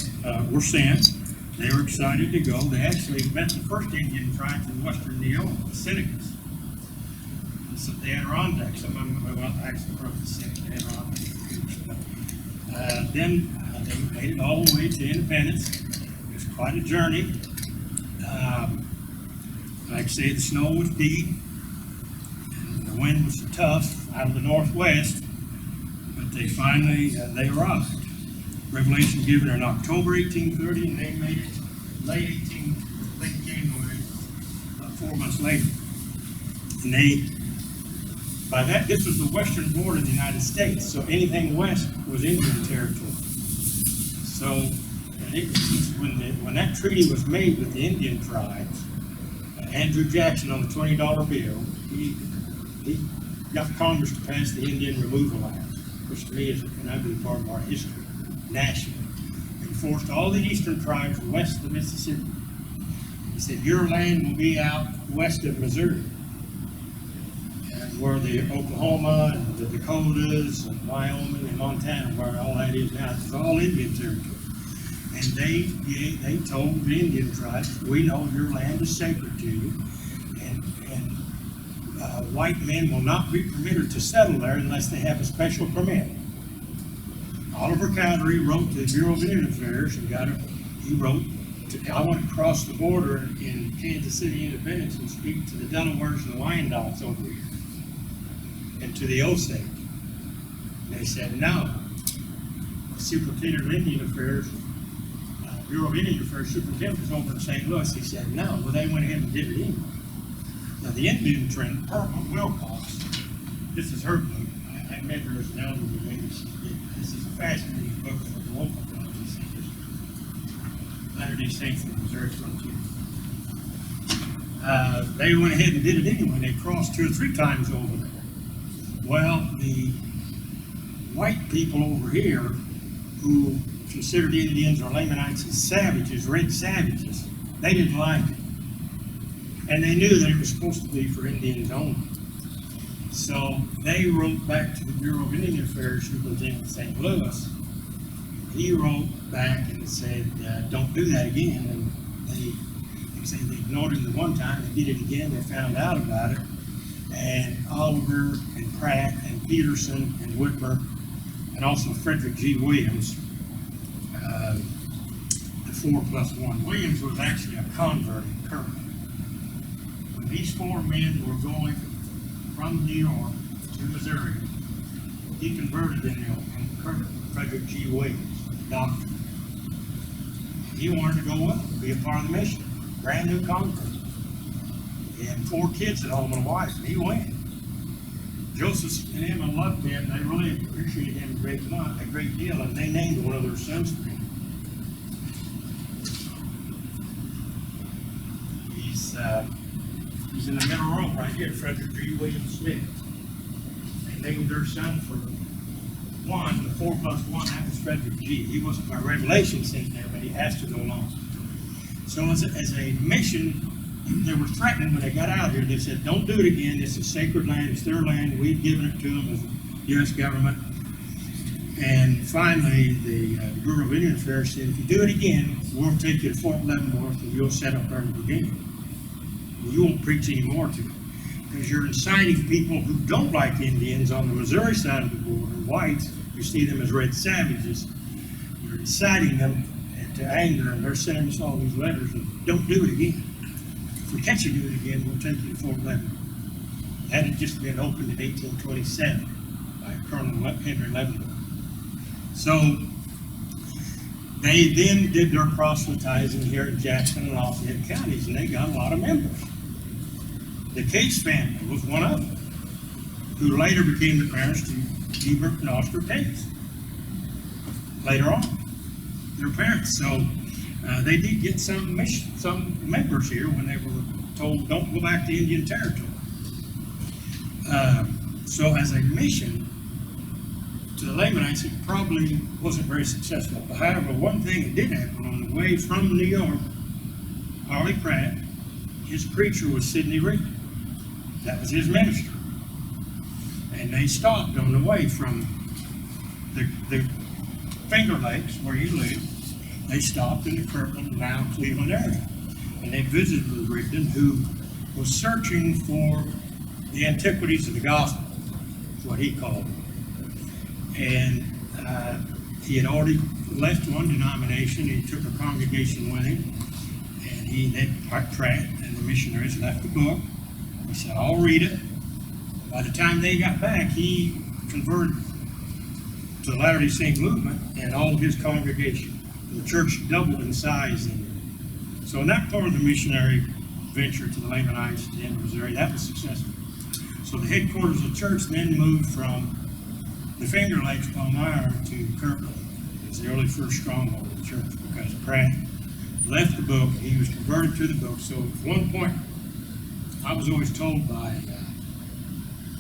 Speaker 1: were sent. They were excited to go. They actually met the first Indian tribes in western New York, the Senecas. So the Adirondacks. Some of them, well, actually broke the Seneca, the Adirondacks. Then they made it all the way to independence. It was quite a journey. Like I say, the snow was deep. The wind was tough out of the northwest, but they finally, they arrived. Revelation given in October 1830, and they made it late January, about 4 months later. And by that, this was the western border of the United States, so anything west was Indian territory. So when that treaty was made with the Indian tribes, Andrew Jackson on the $20 bill, he got Congress to pass the Indian Removal Act, which to me is an ugly part of our history, nationally. He forced all the eastern tribes west of the Mississippi. He said, your land will be out west of Missouri, and where the Oklahoma and the Dakotas and Wyoming and Montana, where all that is now, it's all Indian territory. And they told the Indian tribes, we know your land is sacred to you, and white men will not be permitted to settle there unless they have a special permit. Oliver Cowdery wrote to the Bureau of Indian Affairs and he wrote, I want to cross the border in Kansas City Independence and speak to the Delawares and the Wyandots over here, and to the Osage. They said no. The Superintendent of Indian Affairs, Bureau of Indian Affairs Superintendent was over in St. Louis. He said no. Well, they went ahead and did it anyway. Now, the Indian trend, Purple Wilcox, this is her book. I met her as an elderly lady. This is a fascinating book for the local communities. Latter-day Saints in the Missouri frontier. They went ahead and did it anyway. They crossed 2 or 3 times over there. Well, the white people over here who considered Indians or Lamanites as savages, red savages, they didn't like it. And they knew that it was supposed to be for Indians only. So they wrote back to the Bureau of Indian Affairs Superintendent in St. Louis. He wrote back and said, don't do that again. And they said they ignored him the one time, they did it again, they found out about it. And Oliver and Pratt and Peterson and Whitmer and also Frederick G. Williams, the 4+1. Williams was actually a convert in Kermit. When these 4 men were going from New York to Missouri, he converted in Kermit, Frederick G. Williams, doctor. He wanted to go up and be a part of the mission. Brand new convert. He had 4 kids at home and a wife, and he went. Joseph and Emma loved him, and they really appreciated him a great deal, and they named one of their sons for him. He's in the middle row right here, Frederick G. William Smith. They named their son for one, the 4+1, that was Frederick G. He wasn't by revelation sent there, but he asked to go along. So as a mission, they were threatening when they got out here. They said, don't do it again. This is sacred land. It's their land. We've given it to them as the U.S. government. And finally, the Bureau of Indian Affairs said, if you do it again, we'll take you to Fort Leavenworth and you'll set up there in Virginia. Well, you won't preach anymore to them because you're inciting people who don't like Indians on the Missouri side of the border, whites, you see them as red savages. You're inciting them to anger, and they're sending us all these letters, and don't do it again. If we catch you do it again, we'll take you to Fort Leavenworth. That had just been opened in 1827 by Colonel Henry Leavenworth. So they then did their proselytizing here in Jackson and Lafayette counties, and they got a lot of members. The Case family was one of them, who later became the parents to Hubert and Oscar Case. Later on, their parents. So they did get some members here when they were told, don't go back to Indian territory. So as a mission to the Lamanites, it probably wasn't very successful. However, one thing that did happen on the way from New York, Harley Pratt, his preacher was Sidney Reed. That was his ministry. And they stopped on the way from the Finger Lakes, where he lived. They stopped in the Kirkland, now Cleveland area. And they visited with Rigdon, who was searching for the antiquities of the gospel, is what he called it. And he had already left one denomination. He took a congregation with him. And Pratt and the missionaries left the book. He said, I'll read it. By the time they got back, he converted to the Latter-day Saint movement and all of his congregation. The church doubled in size. So in that part of the missionary venture to the Lamanites in Missouri, that was successful. So the headquarters of the church then moved from the Finger Lakes, Palmyra, to Kirkland. It was the early first stronghold of the church because Pratt left the book. He was converted to the book. So at one point, I was always told by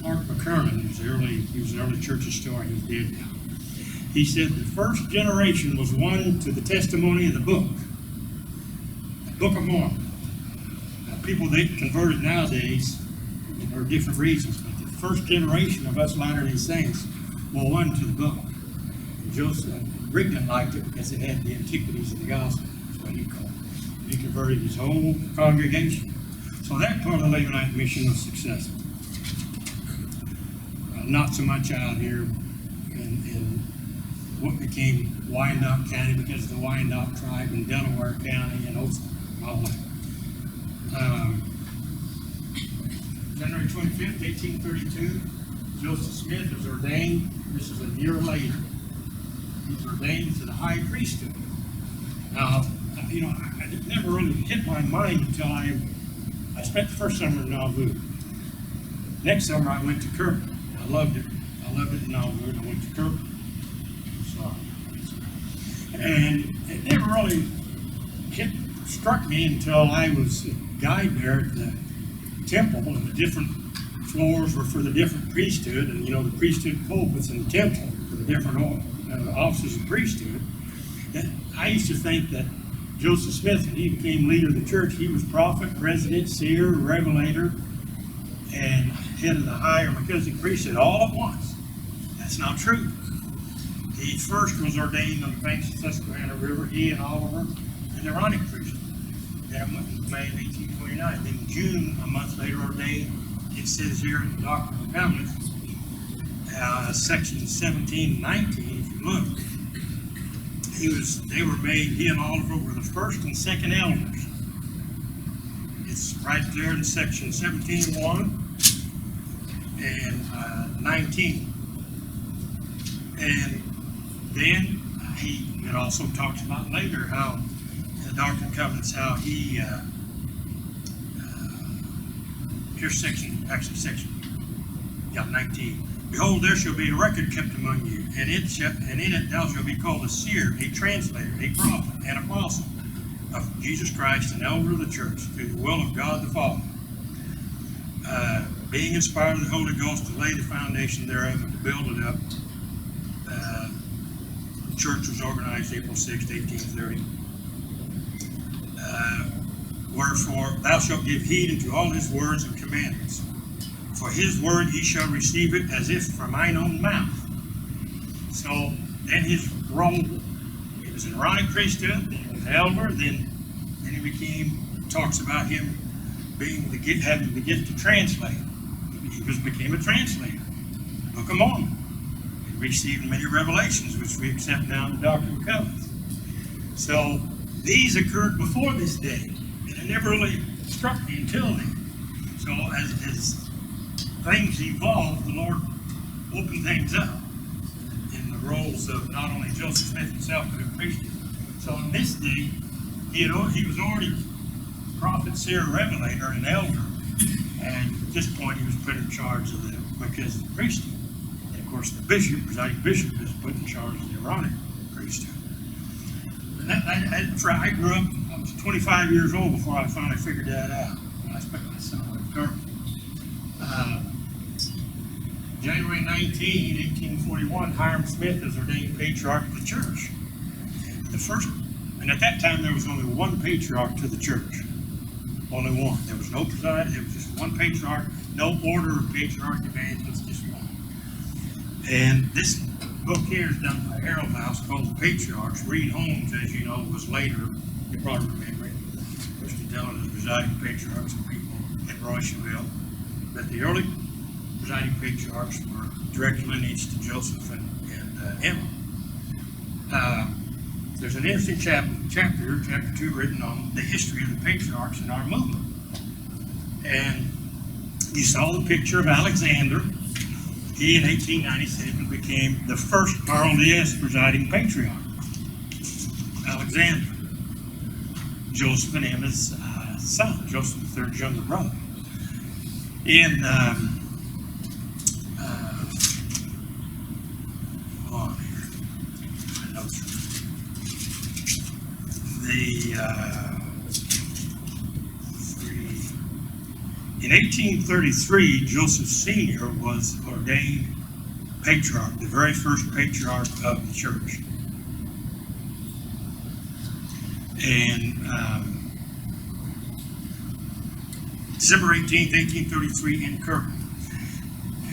Speaker 1: Mark McKernan, he was an early church historian, he's dead now. He said the first generation was won to the testimony of the Book of Mormon. Now, people that converted nowadays, there are different reasons, but the first generation of us Latter-day Saints were won to the book. And Joseph Rigdon liked it because it had the antiquities of the gospel, that's what he called it. He converted his whole congregation. So that part of the Lamanite mission was successful. Not so much out here in what became Wyandotte County because of the Wyandotte tribe in Delaware County and all that. January 25th, 1832, Joseph Smith is ordained. This is a year later. He's ordained to the high priesthood. Now, it never really hit my mind until I spent the first summer in Nauvoo. Next summer, I went to Kirkland. I loved it. I loved it in Nauvoo. I went to Kirkland. And it never really struck me until I was a guide there at the temple, and the different floors were for the different priesthood, and the priesthood pulpits in the temple for the different offices of priesthood. That I used to think that Joseph Smith, when he became leader of the church, he was prophet, president, seer, revelator, and head of the high or Melchizedek priesthood all at once. That's not true. He first was ordained on the banks of the Susquehanna River, he and Oliver, and the Aaronic priesthood. That went in May of 1829. Then in June, a month later, ordained, it says here in the Doctrine of the Covenants, section 17 and 19, if you look, he and Oliver were the first and second elders. It's right there in section 17:1 and 19. And then it also talks about later how in the Doctrine and Covenants, how he here's section 19. Behold, there shall be a record kept among you, and in it thou shalt be called a seer, a translator, a prophet, an apostle of Jesus Christ, an elder of the church, through the will of God the Father, being inspired of the Holy Ghost to lay the foundation thereof and to build it up. The church was organized April 6, 1830. Wherefore thou shalt give heed unto all his words and commandments. For his word ye shall receive it as if from mine own mouth. So then his role, he was an Aaronic priesthood, then he was elder, then he became, talks about him being the gift, having the gift to translate. He became a translator. Book of Mormon. He received many revelations, which we accept now in the Doctrine and Covenants. So these occurred before this day, and it never really struck me until then. So as things evolved, the Lord opened things up in the roles of not only Joseph Smith himself, but a priest. So on this day, he was already prophet, seer, revelator, and elder. And at this point, he was put in charge of the Melchizedek priesthood. And of course, the bishop, presiding bishop, is put in charge of the Aaronic priesthood. And I grew up, I was 25 years old before I finally figured that out. I spent my summer in Kirk. January 19, 1841, Hiram Smith is ordained patriarch of the church. The first, and at that time there was only one patriarch to the church. Only one. There was no preside, there was just one patriarch, no order of patriarch evangelists, just one. And this book here is done by Harold House called The Patriarchs. Reed Holmes, as you know, was later, you probably remember it, Christian Dillon is presiding patriarchs of people in Royceville. But the early presiding patriarchs were direct lineage to Joseph and Emma. There's an interesting chapter, chapter 2, written on the history of the patriarchs in our movement. And you saw the picture of Alexander. He, in 1897, became the first RLDS presiding patriarch. Alexander, Joseph and Emma's son, Joseph, the third younger brother. In in 1833, Joseph Sr. was ordained patriarch, the very first patriarch of the church. And December 18th, 1833 in Kirk.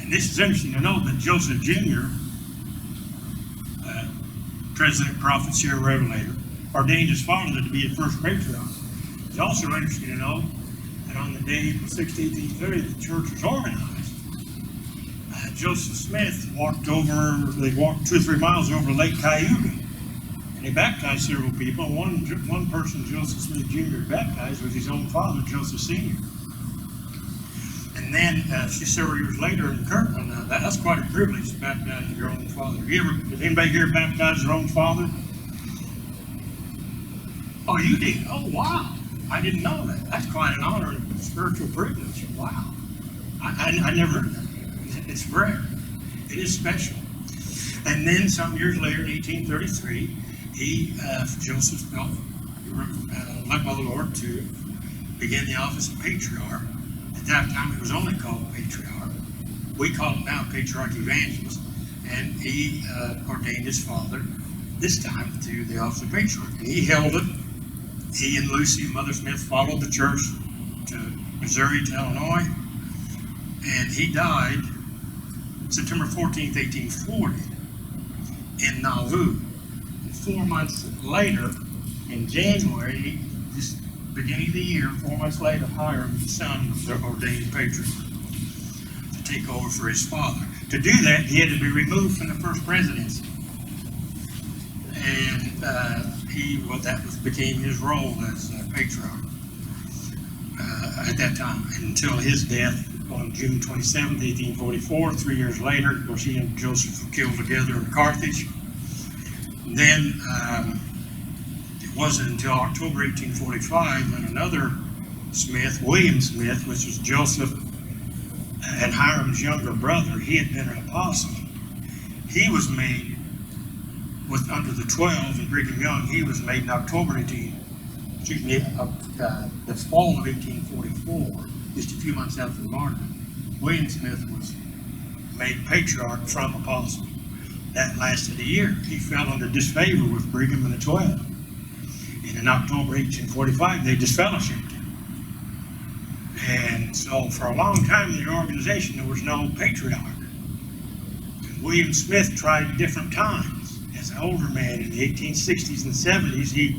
Speaker 1: And this is interesting to note that Joseph Jr., President, Prophet, Seer, Revelator, ordained his father to be the first patriarch. It's also interesting to know that on the day, April 16, 1830, the church was organized. Joseph Smith walked 2 or 3 miles over Lake Cayuga, and he baptized several people. One person Joseph Smith Jr. baptized was his own father, Joseph Sr. And then, several years later in Kirtland, that's quite a privilege to baptize your own father. Did anybody here baptize their own father? Oh, you did? Oh, wow. I didn't know that. That's quite an honor and spiritual privilege. Wow. I never heard that. It's rare. It is special. And then some years later, in 1833, Joseph felt led by the Lord to begin the office of patriarch. At that time, it was only called patriarch. We call it now patriarch evangelist. And he ordained his father, this time, to the office of patriarch. And he held it. He and Lucy, Mother Smith, followed the church to Missouri, to Illinois. And he died September 14th, 1840 in Nauvoo. And 4 months later, in January, just beginning of the year, 4 months later, Hiram, his son, was ordained patriarch to take over for his father. To do that, he had to be removed from the first presidency. And became his role as patriarch at that time, until his death on June 27, 1844. 3 years later, of course, he and Joseph were killed together in Carthage. And then it wasn't until October 1845 when another Smith, William Smith, which was Joseph and Hiram's younger brother, he had been an apostle. He was made under the 12 and Brigham Young. He was made in October the fall of 1844, just a few months after the martyrdom. William Smith was made patriarch from apostle. That lasted a year. He fell under disfavor with Brigham and the 12. And in October 1845, they disfellowshipped him. And so for a long time in the organization, there was no patriarch. And William Smith tried different times.
Speaker 3: as an older man in the 1860s and 70s, he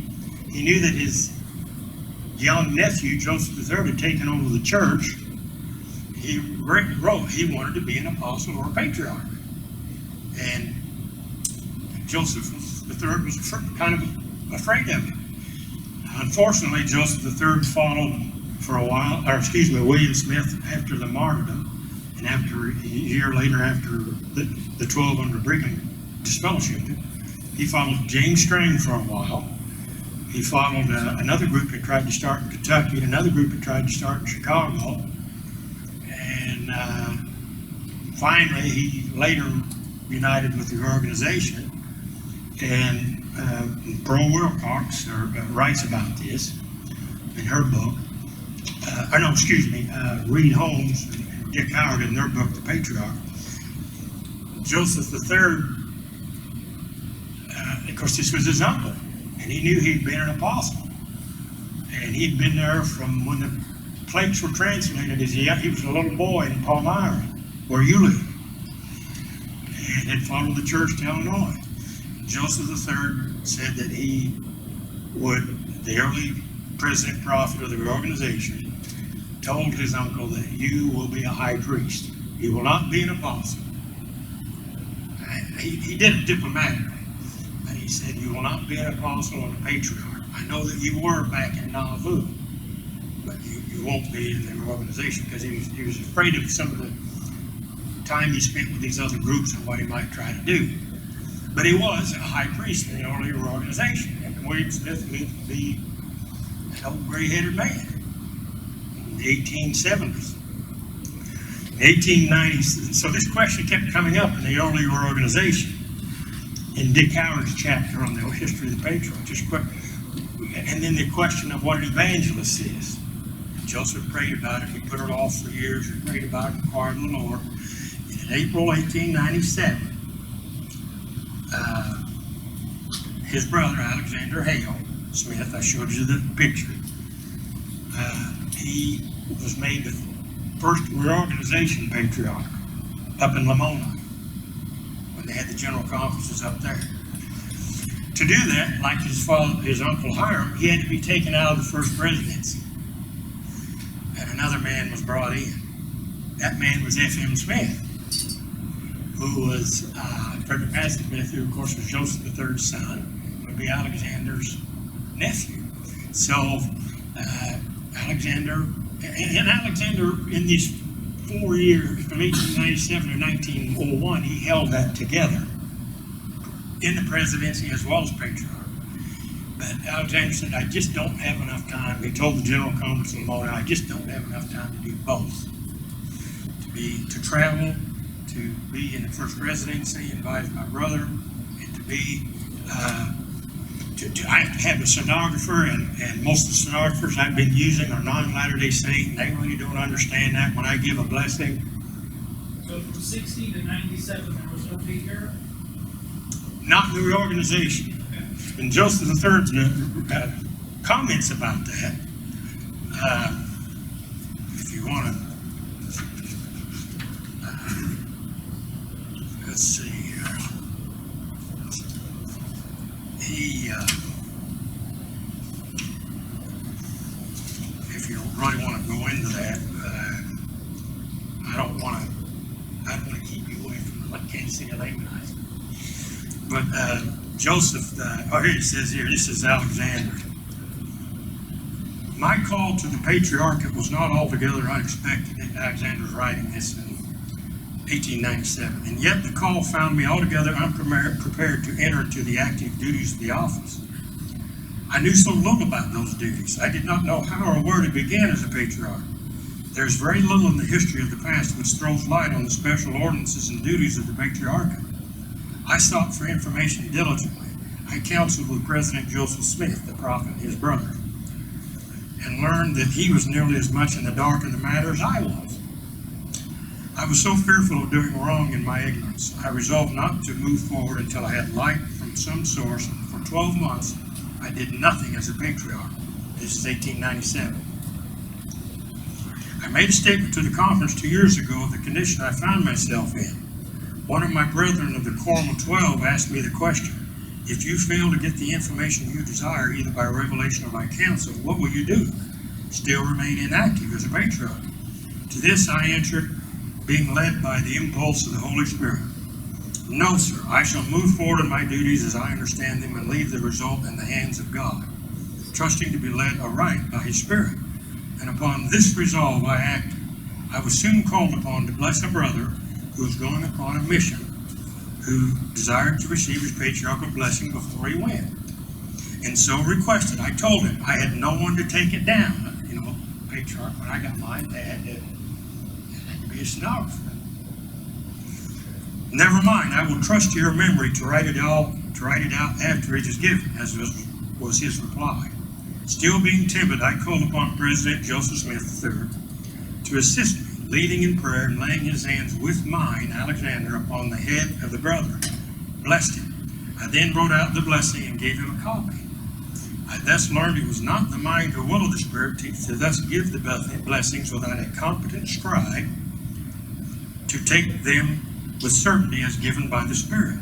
Speaker 3: knew that his young nephew, Joseph III, had taken over the church. He wrote he wanted to be an apostle or a patriarch. And Joseph III was kind of afraid of it. Unfortunately, Joseph III followed for a while, William Smith after the martyrdom, and after a year later, after the 12 under Brigham disfellowshipped him, he followed James Strain for a while. He followed another group that tried to start in Kentucky, another group that tried to start in Chicago, and finally he later united with the organization. And Pearl Wilcox writes about this in her book. Reed Holmes and Dick Howard in their book, The Patriarch. Joseph III, of course, this was his uncle, and he knew he'd been an apostle. And he'd been there from when the plates were translated. He was a little boy in Palmyra, where you live, and had followed the church to Illinois. Joseph III said that he would, the early president prophet of the organization, told his uncle that you will be a high priest. You will not be an apostle. And he did it diplomatically. And he said, you will not be an apostle or a patriarch. I know that you were back in Nauvoo, but you won't be in the organization, because he was afraid of some of the time he spent with these other groups and what he might try to do. But he was a high priest in the earlier organization. And William Smith lived to be an old gray-headed man in the 1870s. In 1890s, so this question kept coming up in the earlier organization. In Dick Howard's chapter on the history of the patriarch, and then the question of what an evangelist is. Joseph prayed about it. He put it off for years. He prayed about it, inquired of the Lord. And in April 1897, his brother, Alexander Hale Smith, I showed you the picture, he was made the first reorganization patriarch up in Lamoni when they had the general conferences up there. To do that, like his uncle Hiram, he had to be taken out of the first presidency. And another man was brought in. That man was F.M. Smith, who was Frederick Massey Smith, who of course was Joseph III's son, would be Alexander's nephew. So Alexander in these 4 years, from 1897 to 1901, he held that together in the presidency as well as patriarch. But Alexander said, I just don't have enough time. He told the General Conference in Lamoni, I just don't have enough time to do both. To travel, to be in the first presidency, advise my brother, and to be, I have to have a stenographer, and most of the stenographers I've been using are non-Latter-day Saint, and they really don't understand that when I give a blessing.
Speaker 4: So from 60 to 97, there was no figure?
Speaker 3: Not in the reorganization.
Speaker 4: Okay.
Speaker 3: And Joseph III's comments about that, if you want to, let's see here. He, if you really want to go into that, I don't want to keep you away from the Kansas City Lamanites. But Joseph, here it says here, this is Alexander. My call to the patriarchate was not altogether unexpected. Alexander's writing this in 1897, and yet the call found me altogether unprepared to enter into the active duties of the office. I knew so little about those duties. I did not know how or where to begin as a patriarch. There's very little in the history of the past which throws light on the special ordinances and duties of the patriarchate. I sought for information diligently. I counseled with President Joseph Smith, the prophet, and his brother, and learned that he was nearly as much in the dark in the matter as I was. I was so fearful of doing wrong in my ignorance, I resolved not to move forward until I had light from some source. For 12 months, I did nothing as a patriarch. This is 1897. I made a statement to the conference 2 years ago of the condition I found myself in. One of my brethren of the Quorum of 12 asked me the question,
Speaker 1: If you fail to get the information you desire, either by revelation or by counsel, what will you do? Still remain inactive as a patriarch? To this I answered, being led by the impulse of the Holy Spirit, no, sir, I shall move forward in my duties as I understand them and leave the result in the hands of God, trusting to be led aright by His Spirit. And upon this resolve I acted. I was soon called upon to bless a brother who was going upon a mission, who desired to receive his patriarchal blessing before he went, and so requested. I told him I had no one to take it down. You know, patriarch, when I got mine, they had to be a stenographer. Never mind, I will trust to your memory to write it out after it is given, as was his reply. Still being timid, I called upon President Joseph Smith III to assist me, leading in prayer and laying his hands with mine, Alexander, upon the head of the brother, blessed him. I then wrote out the blessing and gave him a copy. I thus learned it was not the mind or will of the Spirit to thus give the blessings without a competent scribe to take them with certainty as given by the Spirit.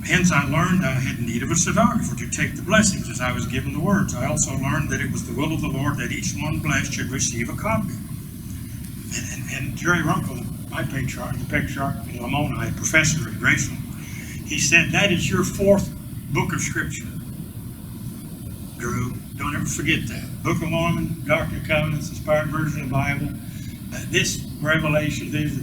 Speaker 1: Hence I learned I had need of a stenographer to take the blessings as I was given the words. I also learned that it was the will of the Lord that each one blessed should receive a copy. And Jerry Runkle, my patriarch, the patriarch in Lamoni, professor at Graceville, he said, that is your fourth book of Scripture. Drew, don't ever forget that. Book of Mormon, Doctrine and Covenants, inspired version of the Bible. This revelation, these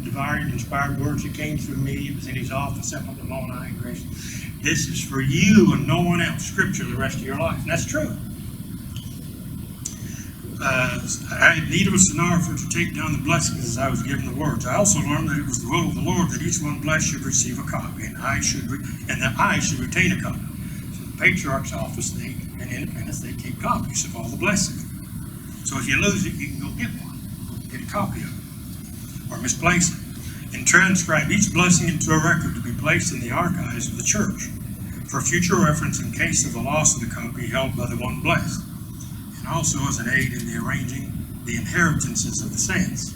Speaker 1: divine inspired words that came through me, it was in his office up at Lamoni and Graceville. This is for you and no one else, Scripture, the rest of your life. And that's true. I had need of a stenographer to take down the blessings as I was given the words. I also learned that it was the will of the Lord that each one blessed should receive a copy, and that I should retain a copy. So the patriarch's office, and independence, they keep copies of all the blessings. So if you lose it, you can go get one, get a copy of it, or misplace it, and transcribe each blessing into a record to be placed in the archives of the church for future reference in case of the loss of the copy held by the one blessed, and also as an aid in the arranging the inheritances of the saints.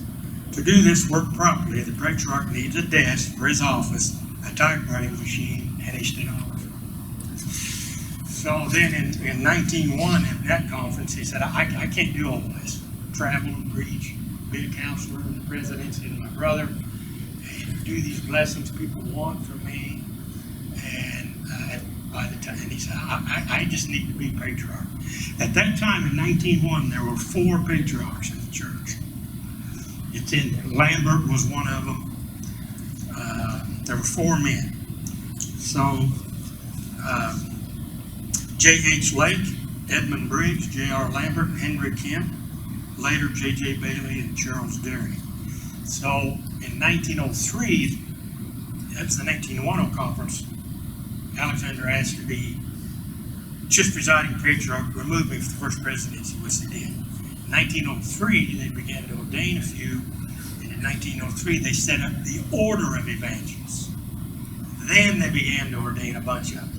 Speaker 1: To do this work properly, the patriarch needs a desk for his office, a typewriting machine, and a stenographer. So then in 1901 at that conference, he said, I can't do all this. Travel and preach, be a counselor in the presidency of my brother, and do these blessings people want from me. And by the time, and he said, I just need to be patriarch. At that time in 1901, there were 4 patriarchs in the church. Lambert was one of them. There were 4 men. So, J.H. Lake, Edmund Briggs, J.R. Lambert, Henry Kemp, later J.J. Bailey and Charles Derry. So in 1903, that was the 1901 conference, Alexander asked to be just presiding patriarch, remove me from the first presidency, which they did. In 1903, they began to ordain a few, and in 1903, they set up the order of evangelists. Then they began to ordain a bunch of them.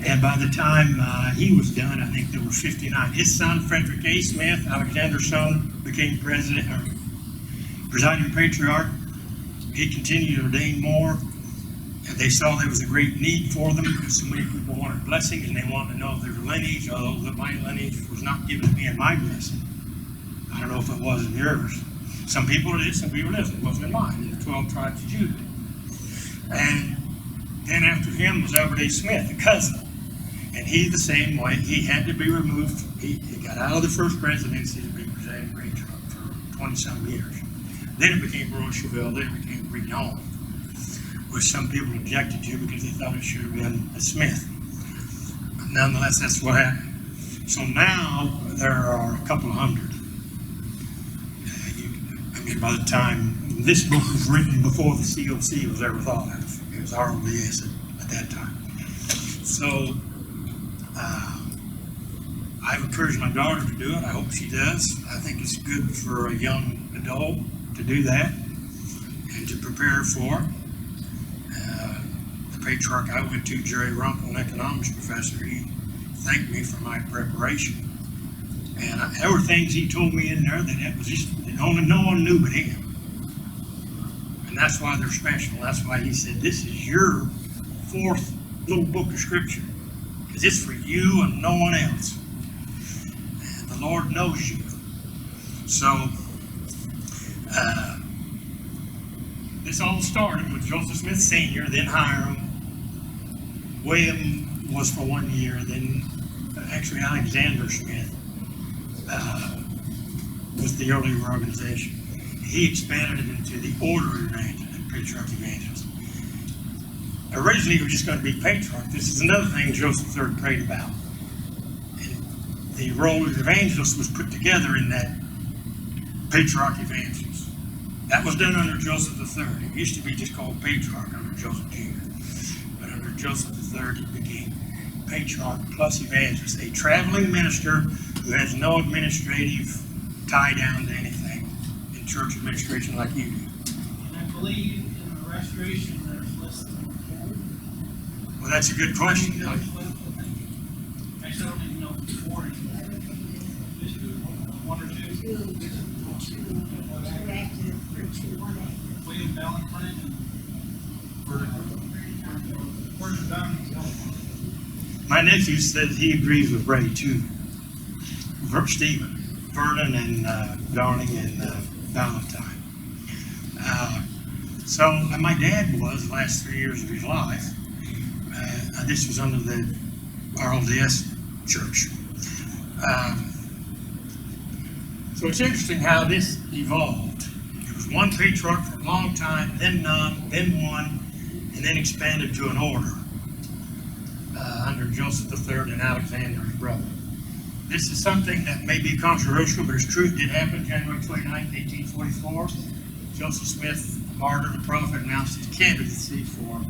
Speaker 1: And by the time he was done, I think there were 59. His son, Frederick A. Smith, Alexander's son, became president, or presiding patriarch. He continued to ordain more. And they saw there was a great need for them because so many people wanted blessing and they wanted to know their lineage, although my lineage was not given to me in my blessing. I don't know if it was in yours. Some people it is, some people it isn't. It wasn't in mine, in the 12 tribes of Judah. And then after him was Albert A. Smith, a cousin. And he the same way, he had to be removed. He got out of the first presidency to be presiding patriarch for 20-some years. Then it became Rocheville, then it became Grignon, which some people objected to because they thought it should have been a Smith. But nonetheless, that's what happened. So now there are a couple of hundred. By the time this book was written before the COC was ever thought of, it was RODS at that time. So I've encouraged my daughter to do it. I hope she does. I think it's good for a young adult to do that and to prepare for it. The patriarch I went to, Jerry Runkle, an economics professor, he thanked me for my preparation. And there were things he told me in there that was just only no one knew but him. And that's why they're special. That's why he said, this is your fourth little book of Scripture, because it's for you and no one else. And the Lord knows you. So, this all started with Joseph Smith Sr., then Hiram. William was for 1 year, then actually Alexander Smith was the earlier organization. He expanded it into the Order of Evangelists, Patriarch Evangelists. Originally, it was just going to be Patriarch. This is another thing Joseph III prayed about. And the role of evangelist was put together in that Patriarch Evangelist. That was done under Joseph III. It used to be just called Patriarch under Joseph Jr. But under Joseph III, it became Patriarch plus Evangelist, a traveling minister who has no administrative tie down to anything in church administration like you do.
Speaker 4: And I believe in the restoration there's less than 4.
Speaker 1: Well, that's a good question.
Speaker 4: Actually, I don't even know if it's 4 anymore. Just 1 or 2. William Valentine and Vernon Downey.
Speaker 1: My nephew says he agrees with Ray too. Stephen, Vernon, and Darling and Valentine. So my dad was the last 3 years of his life. This was under the RLDS church. So it's interesting how this evolved. It was one patriarch for a long time, then none, then one, and then expanded to an order under Joseph III and Alexander, his brother. This is something that may be controversial, but it's true. It did happen January 29, 1844. Joseph Smith, the martyr, the prophet, announced his candidacy for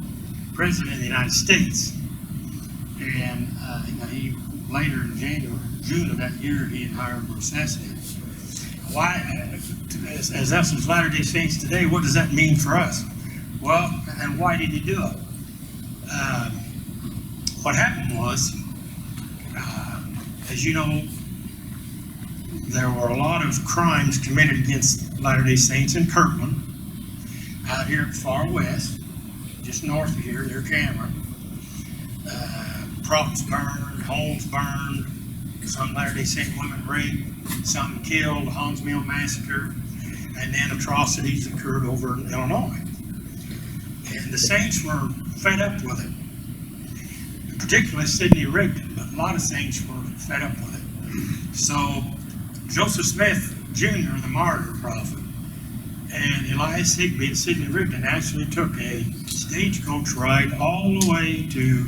Speaker 1: president of the United States. And he later in June of that year, he and Hiram were assassinated. Why, as us as Latter-day Saints today, what does that mean for us? Well, and why did he do it? What happened was, as you know, there were a lot of crimes committed against Latter-day Saints in Kirtland, out here far west, just north of here, near Cameron. Properties burned, homes burned, some Latter-day Saint women raped, some killed, the Hans Mill Massacre, and then atrocities occurred over in Illinois. And the Saints were fed up with it. Particularly Sidney Rigdon, but a lot of Saints were fed up with it. So Joseph Smith Jr., the martyr prophet, and Elias Higbee and Sidney Rigdon actually took a stagecoach ride all the way to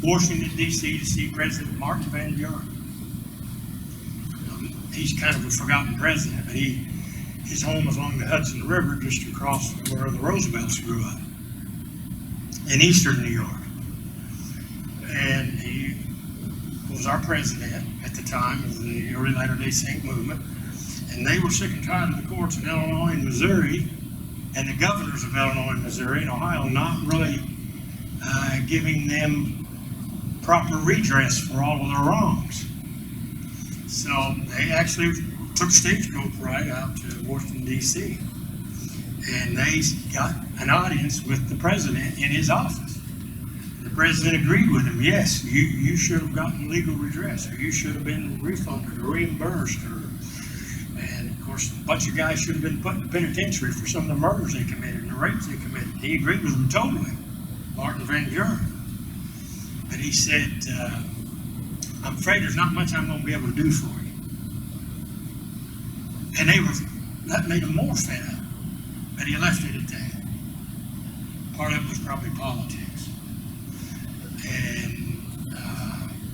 Speaker 1: Washington, D.C. to see President Martin Van Buren. He's kind of a forgotten president, but his home was along the Hudson River just across where the Roosevelts grew up in eastern New York. And he was our president at the time of the early Latter-day Saint movement. And they were sick and tired of the courts in Illinois and Missouri, and the governors of Illinois and Missouri and Ohio not really giving them proper redress for all of their wrongs. So they actually took a stagecoach ride out to Washington, D.C. And they got an audience with the president in his office. The president agreed with him. Yes, you should have gotten legal redress, or you should have been refunded or reimbursed, and of course a bunch of guys should have been put in the penitentiary for some of the murders they committed and the rapes they committed. He agreed with them totally, Martin Van Buren. But he said, I'm afraid there's not much I'm going to be able to do for you. And that made them more fed up. But he left it at that. Part of it was probably politics. And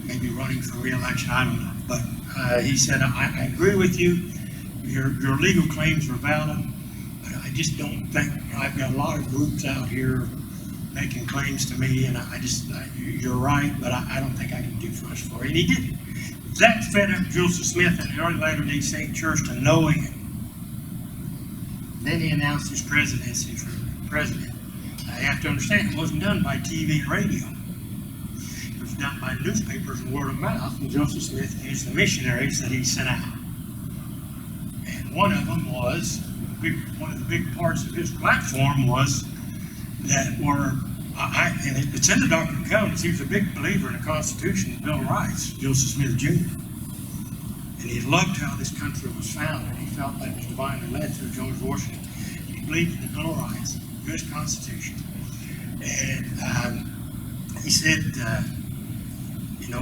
Speaker 1: maybe running for re-election, I don't know. But he said, I agree with you. Your legal claims are valid. But I just don't think, I've got a lot of groups out here making claims to me, and you're right, but I don't think I can do much for you. And he didn't. That fed up Joseph Smith and the early Latter-day Saint Church to no end. Then he announced his presidency for president. I have to understand, it wasn't done by TV and radio. It was done by newspapers and word of mouth, and Joseph Smith used the missionaries that he sent out. And one of them was, one of the big parts of his platform was that where And it's in the Doctrine and Covenants. He was a big believer in the Constitution, the Bill of Rights, Joseph Smith Jr. And he loved how this country was founded. He felt that it was divinely led through George Washington. He believed in the Bill of Rights, the U.S. Constitution. And he said,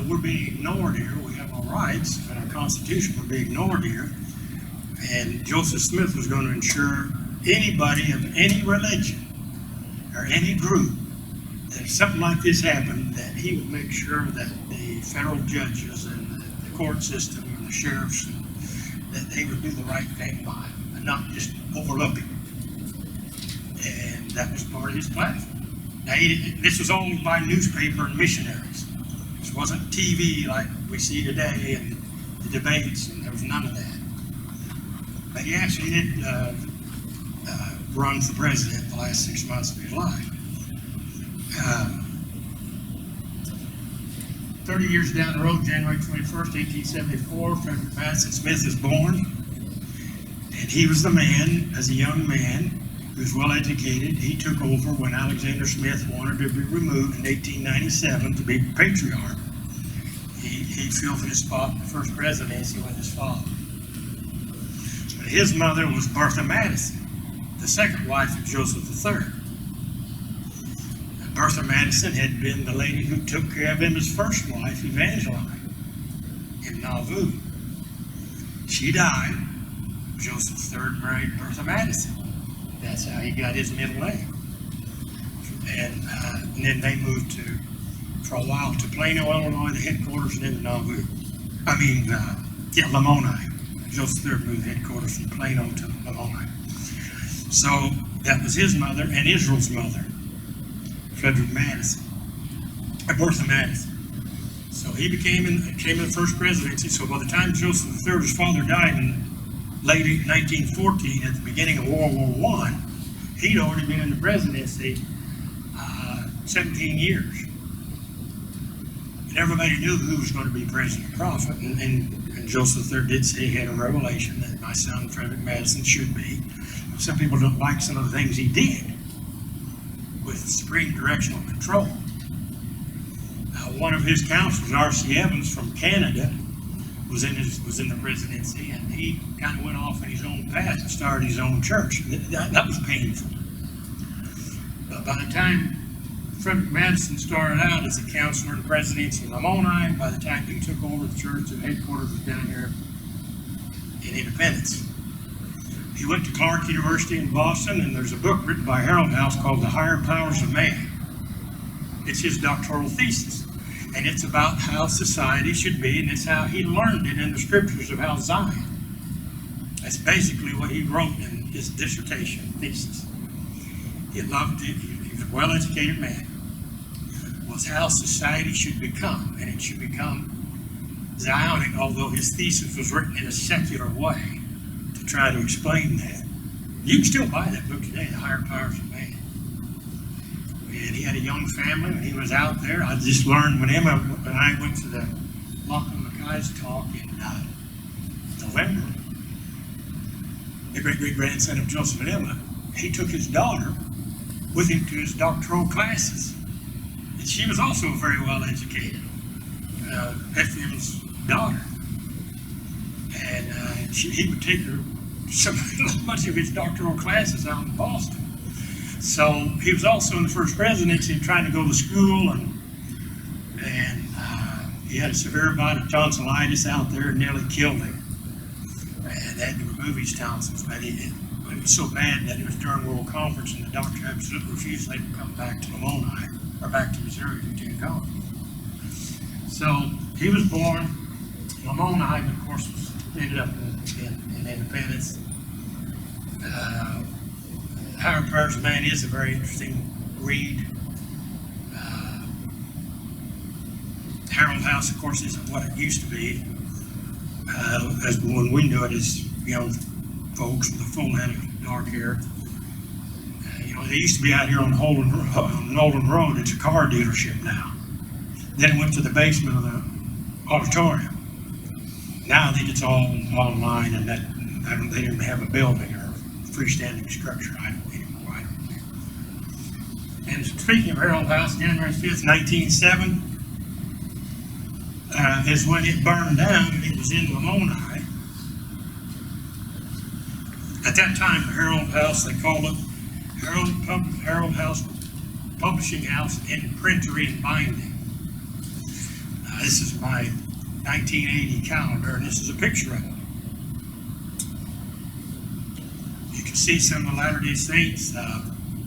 Speaker 1: we're being ignored here. We have our rights, and our Constitution will be ignored here. And Joseph Smith was going to ensure anybody of any religion or any group that if something like this happened, that he would make sure that the federal judges and the court system and the sheriffs, that they would do the right thing by him and not just overlook him. And that was part of his platform. Now, this was only by newspaper and missionaries. This wasn't TV like we see today and the debates, and there was none of that. But he actually did run for president the last 6 months of his life. 30 years down the road, January 21st, 1874, Frederick Madison Smith is born. And he was the man, as a young man, who was well educated. He took over when Alexander Smith wanted to be removed in 1897 to be patriarch. He filled his spot in the first presidency with his father. But his mother was Bertha Madison, the second wife of Joseph III. And Bertha Madison had been the lady who took care of him, his first wife, Evangeline, in Nauvoo. She died. Joseph III married Bertha Madison. That's how he got his middle name. And then they moved for a while to Plano, Illinois, the headquarters, and then to Nauvoo. Lamoni. Joseph III moved the headquarters from Plano to Lamoni. So that was his mother and Israel's mother, Frederick Madison, Bertha Madison. So he became in the first presidency. So by the time Joseph III, his father, died in late 1914, at the beginning of World War I, he'd already been in the presidency 17 years. And everybody knew who was going to be president prophet. And Joseph III did say he had a revelation that my son, Frederick Madison, should be. Some people don't like some of the things he did with supreme directional control. One of his counselors, R.C. Evans from Canada, was in the presidency, and he kind of went off in his own path and started his own church. That was painful. But by the time Frederick Madison started out as a counselor in the presidency in Lamoni, by the time he took over the church, the headquarters was down here in Independence. He went to Clark University in Boston, and there's a book written by Harold House called The Higher Powers of Man. It's his doctoral thesis. And it's about how society should be, and it's how he learned it in the scriptures of how Zion. That's basically what he wrote in his dissertation thesis. He loved it. He was a well-educated man. Was how society should become, and it should become Zionic, although his thesis was written in a secular way to try to explain that. You can still buy that book today, The Higher Powers of Man. And he had a young family when he was out there. I just learned when I went to the Lachlan Mackay's talk in November, the great-great-grandson of Joseph and Emma, he took his daughter with him to his doctoral classes. And she was also very well educated, Ephraim's daughter. And he would take her much of his doctoral classes out in Boston. So he was also in the first presidency trying to go to school, and he had a severe bout of tonsillitis out there and nearly killed him. And they had to remove his tonsils, but it was so bad that it was during World Conference, and the doctor absolutely refused to let him come back to Lamoni, or back to Missouri to attend conference. So he was born in Lamoni, and of course ended up in Independence. Higher Powers of Man is a very interesting read. Harold House, of course, isn't what it used to be. As when we knew it as young folks with a full head of dark hair. They used to be out here on Nolan Road. It's a car dealership now. Then it went to the basement of the auditorium. Now I think it's all online, and they didn't have a building or freestanding structure. I don't know. And speaking of Harold House, January 5th, 1907, is when it burned down. It was in Lamoni. At that time, the Harold House, they called it Harold House Publishing House and Printery and Binding. This is my 1980 calendar, and this is a picture of it. You can see some of the Latter-day Saints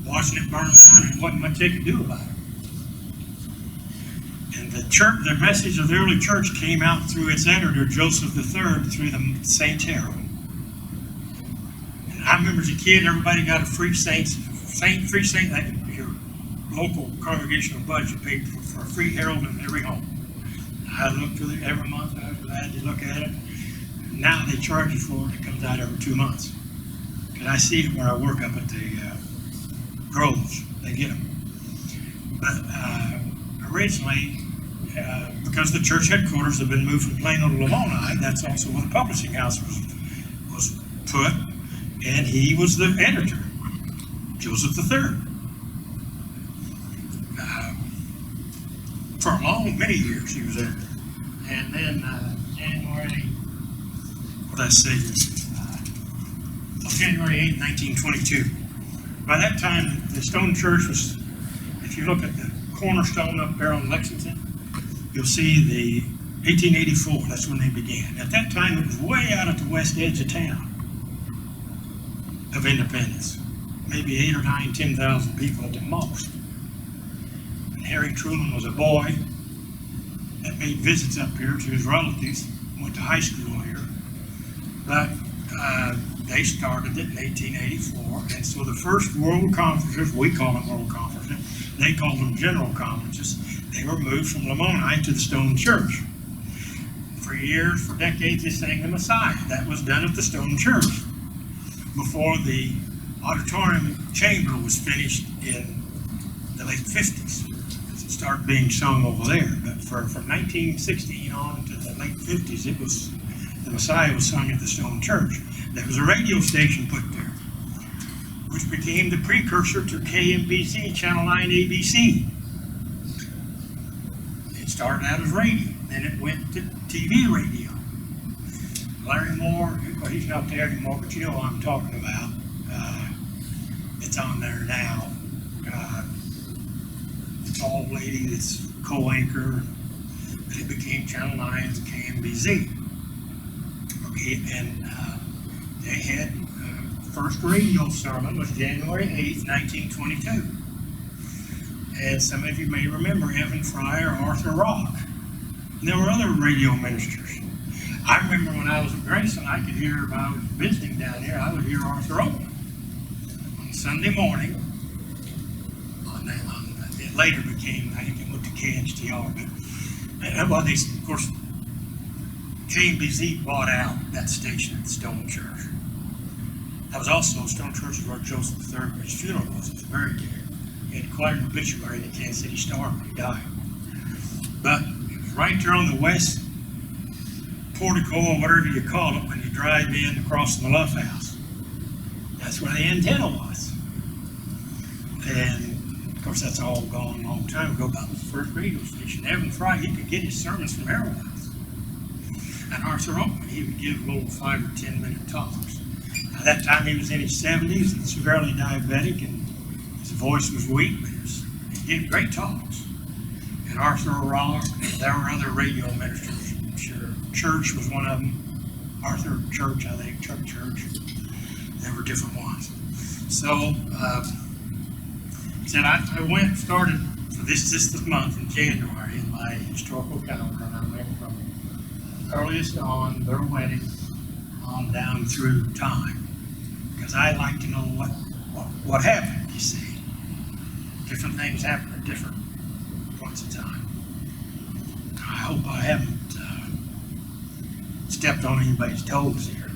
Speaker 1: watching it burn down, and wasn't much they could do about it. And the church, the message of the early church came out through its editor, Joseph III, through the Saint Herald. And I remember as a kid, everybody got a free saint, like your local congregational budget paid for a free Herald in every home. I looked through it every month. I was glad to look at it. Now they charge you for it. It comes out every 2 months. And I see it where I work up at the Groves. They get them. But originally, because the church headquarters have been moved from Plano to Lamoni, that's also where the publishing house was put, and he was the editor, Joseph III. For many years he was there. And then January 8, 1922. By that time, the stone church was, if you look at the cornerstone up there on Lexington, you'll see the 1884, that's when they began. At that time, it was way out at the west edge of town of Independence. Maybe 8 or 9, 10,000 people at the most. And Harry Truman was a boy that made visits up here to his relatives, went to high school here. But they started it in 1884, and so the first world conferences, we call them world conferences, they called them general conferences, they were moved from Lamoni to the Stone Church. For years, for decades, they sang the Messiah. That was done at the Stone Church before the auditorium chamber was finished in the late 50s. It started being sung over there, but from 1916 on to the late 50s, it was the Messiah was sung at the Stone Church. There was a radio station put there, which became the precursor to KMBC, Channel 9 ABC. It started out as radio, then it went to TV radio. Larry Moore, well, he's not there anymore, but you know what I'm talking about. It's on there now. The tall lady that's co-anchor, but it became Channel 9's KMBZ. And they had first radio sermon was January 8th, 1922. And some of you may remember Evan Fry or Arthur Rock. And there were other radio ministers. I remember when I was at Grayson, I could hear, if I was visiting down here, I would hear Arthur Oakland on Sunday morning. It later became, I think it went to KHTR, but well, they, of course, KMBZ bought out that station at the Stone Church. That was also, Stone Church is where Joseph III's funeral was. He was buried there. He had quite an obituary in the Kansas City Star when he died. But it was right there on the west portico, or whatever you call it, when you drive in across from the Luff House. That's where the antenna was. And of course, that's all gone a long time ago. That was the first radio station. Evan Fry, he could get his sermons from Harold House. And Arthur Oakland, he would give little 5 or 10 minute talks. At that time, he was in his 70s and severely diabetic, and his voice was weak, but he gave great talks. And Arthur Rock, there were other radio ministers. Sure, Church was one of them. Arthur Church, I think, Church. There were different ones. So, said I started for this month in January in my historical calendar, and I went from earliest on their wedding on down through time, because I like to know what happened. You see, different things happen at different points in time. I hope I haven't stepped on anybody's toes here.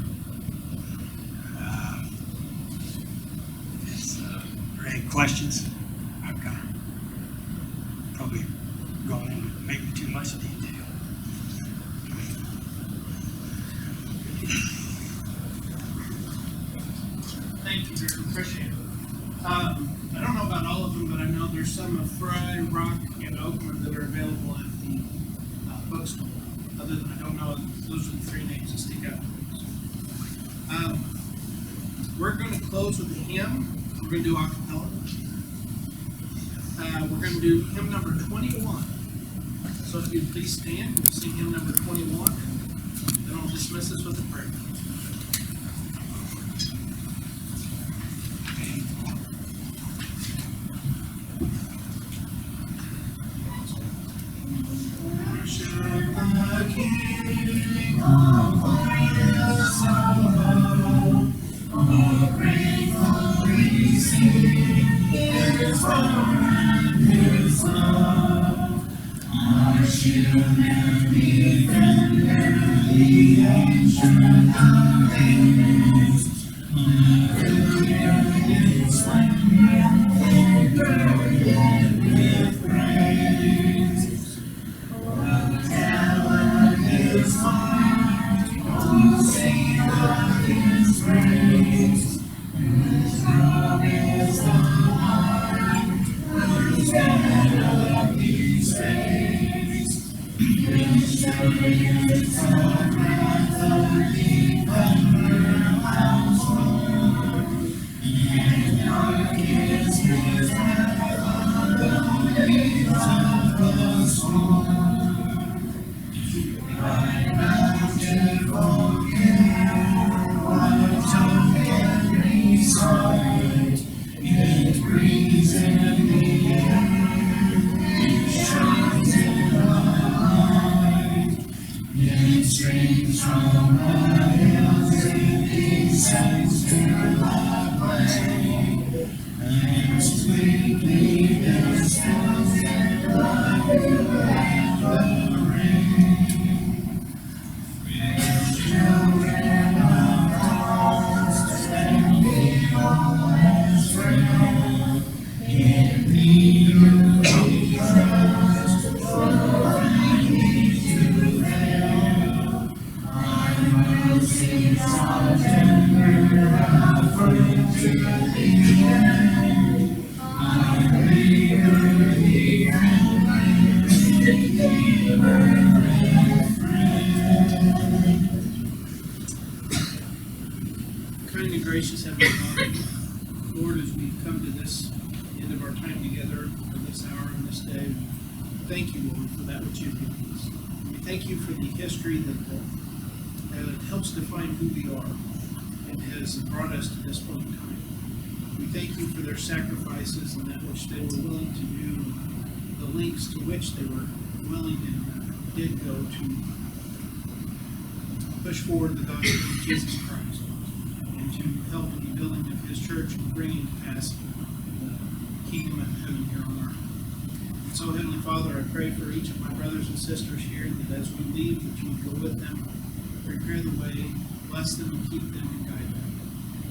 Speaker 1: Are there any questions? I've kind of probably gone into maybe too much detail.
Speaker 4: Thank you, Drew. Appreciate it. I don't know about
Speaker 5: about all of them, but I know there's some of Fry, Rock, and Oakland that are available at the bookstore. Other than I don't know, those are the three names that stick out. We're going to close with a hymn. We're going to do a cappella. We're going to do hymn number 21. So if you'd please stand, we'll sing hymn number 21. Then I'll dismiss us with a prayer. Kind and gracious Heavenly Father, Lord, as we come to this end of our time together for this hour and this day, thank you, Lord, for that which you've given us. We thank you for the history that helps define who we are and has brought us to this point in time. We thank you for their sacrifices and that which they were willing to do, the lengths to which they were willing and did go to push forward the gospel of Jesus Christ and to help in the building of his church and bringing to pass the kingdom of heaven here on earth. And so, Heavenly Father, I pray for each of my brothers and sisters here that as we leave, that you would go with them, prepare the way, bless them, and keep them and guide them.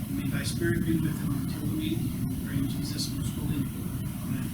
Speaker 5: And may thy Spirit be with them until we meet. We pray in Jesus' most holy name. Amen.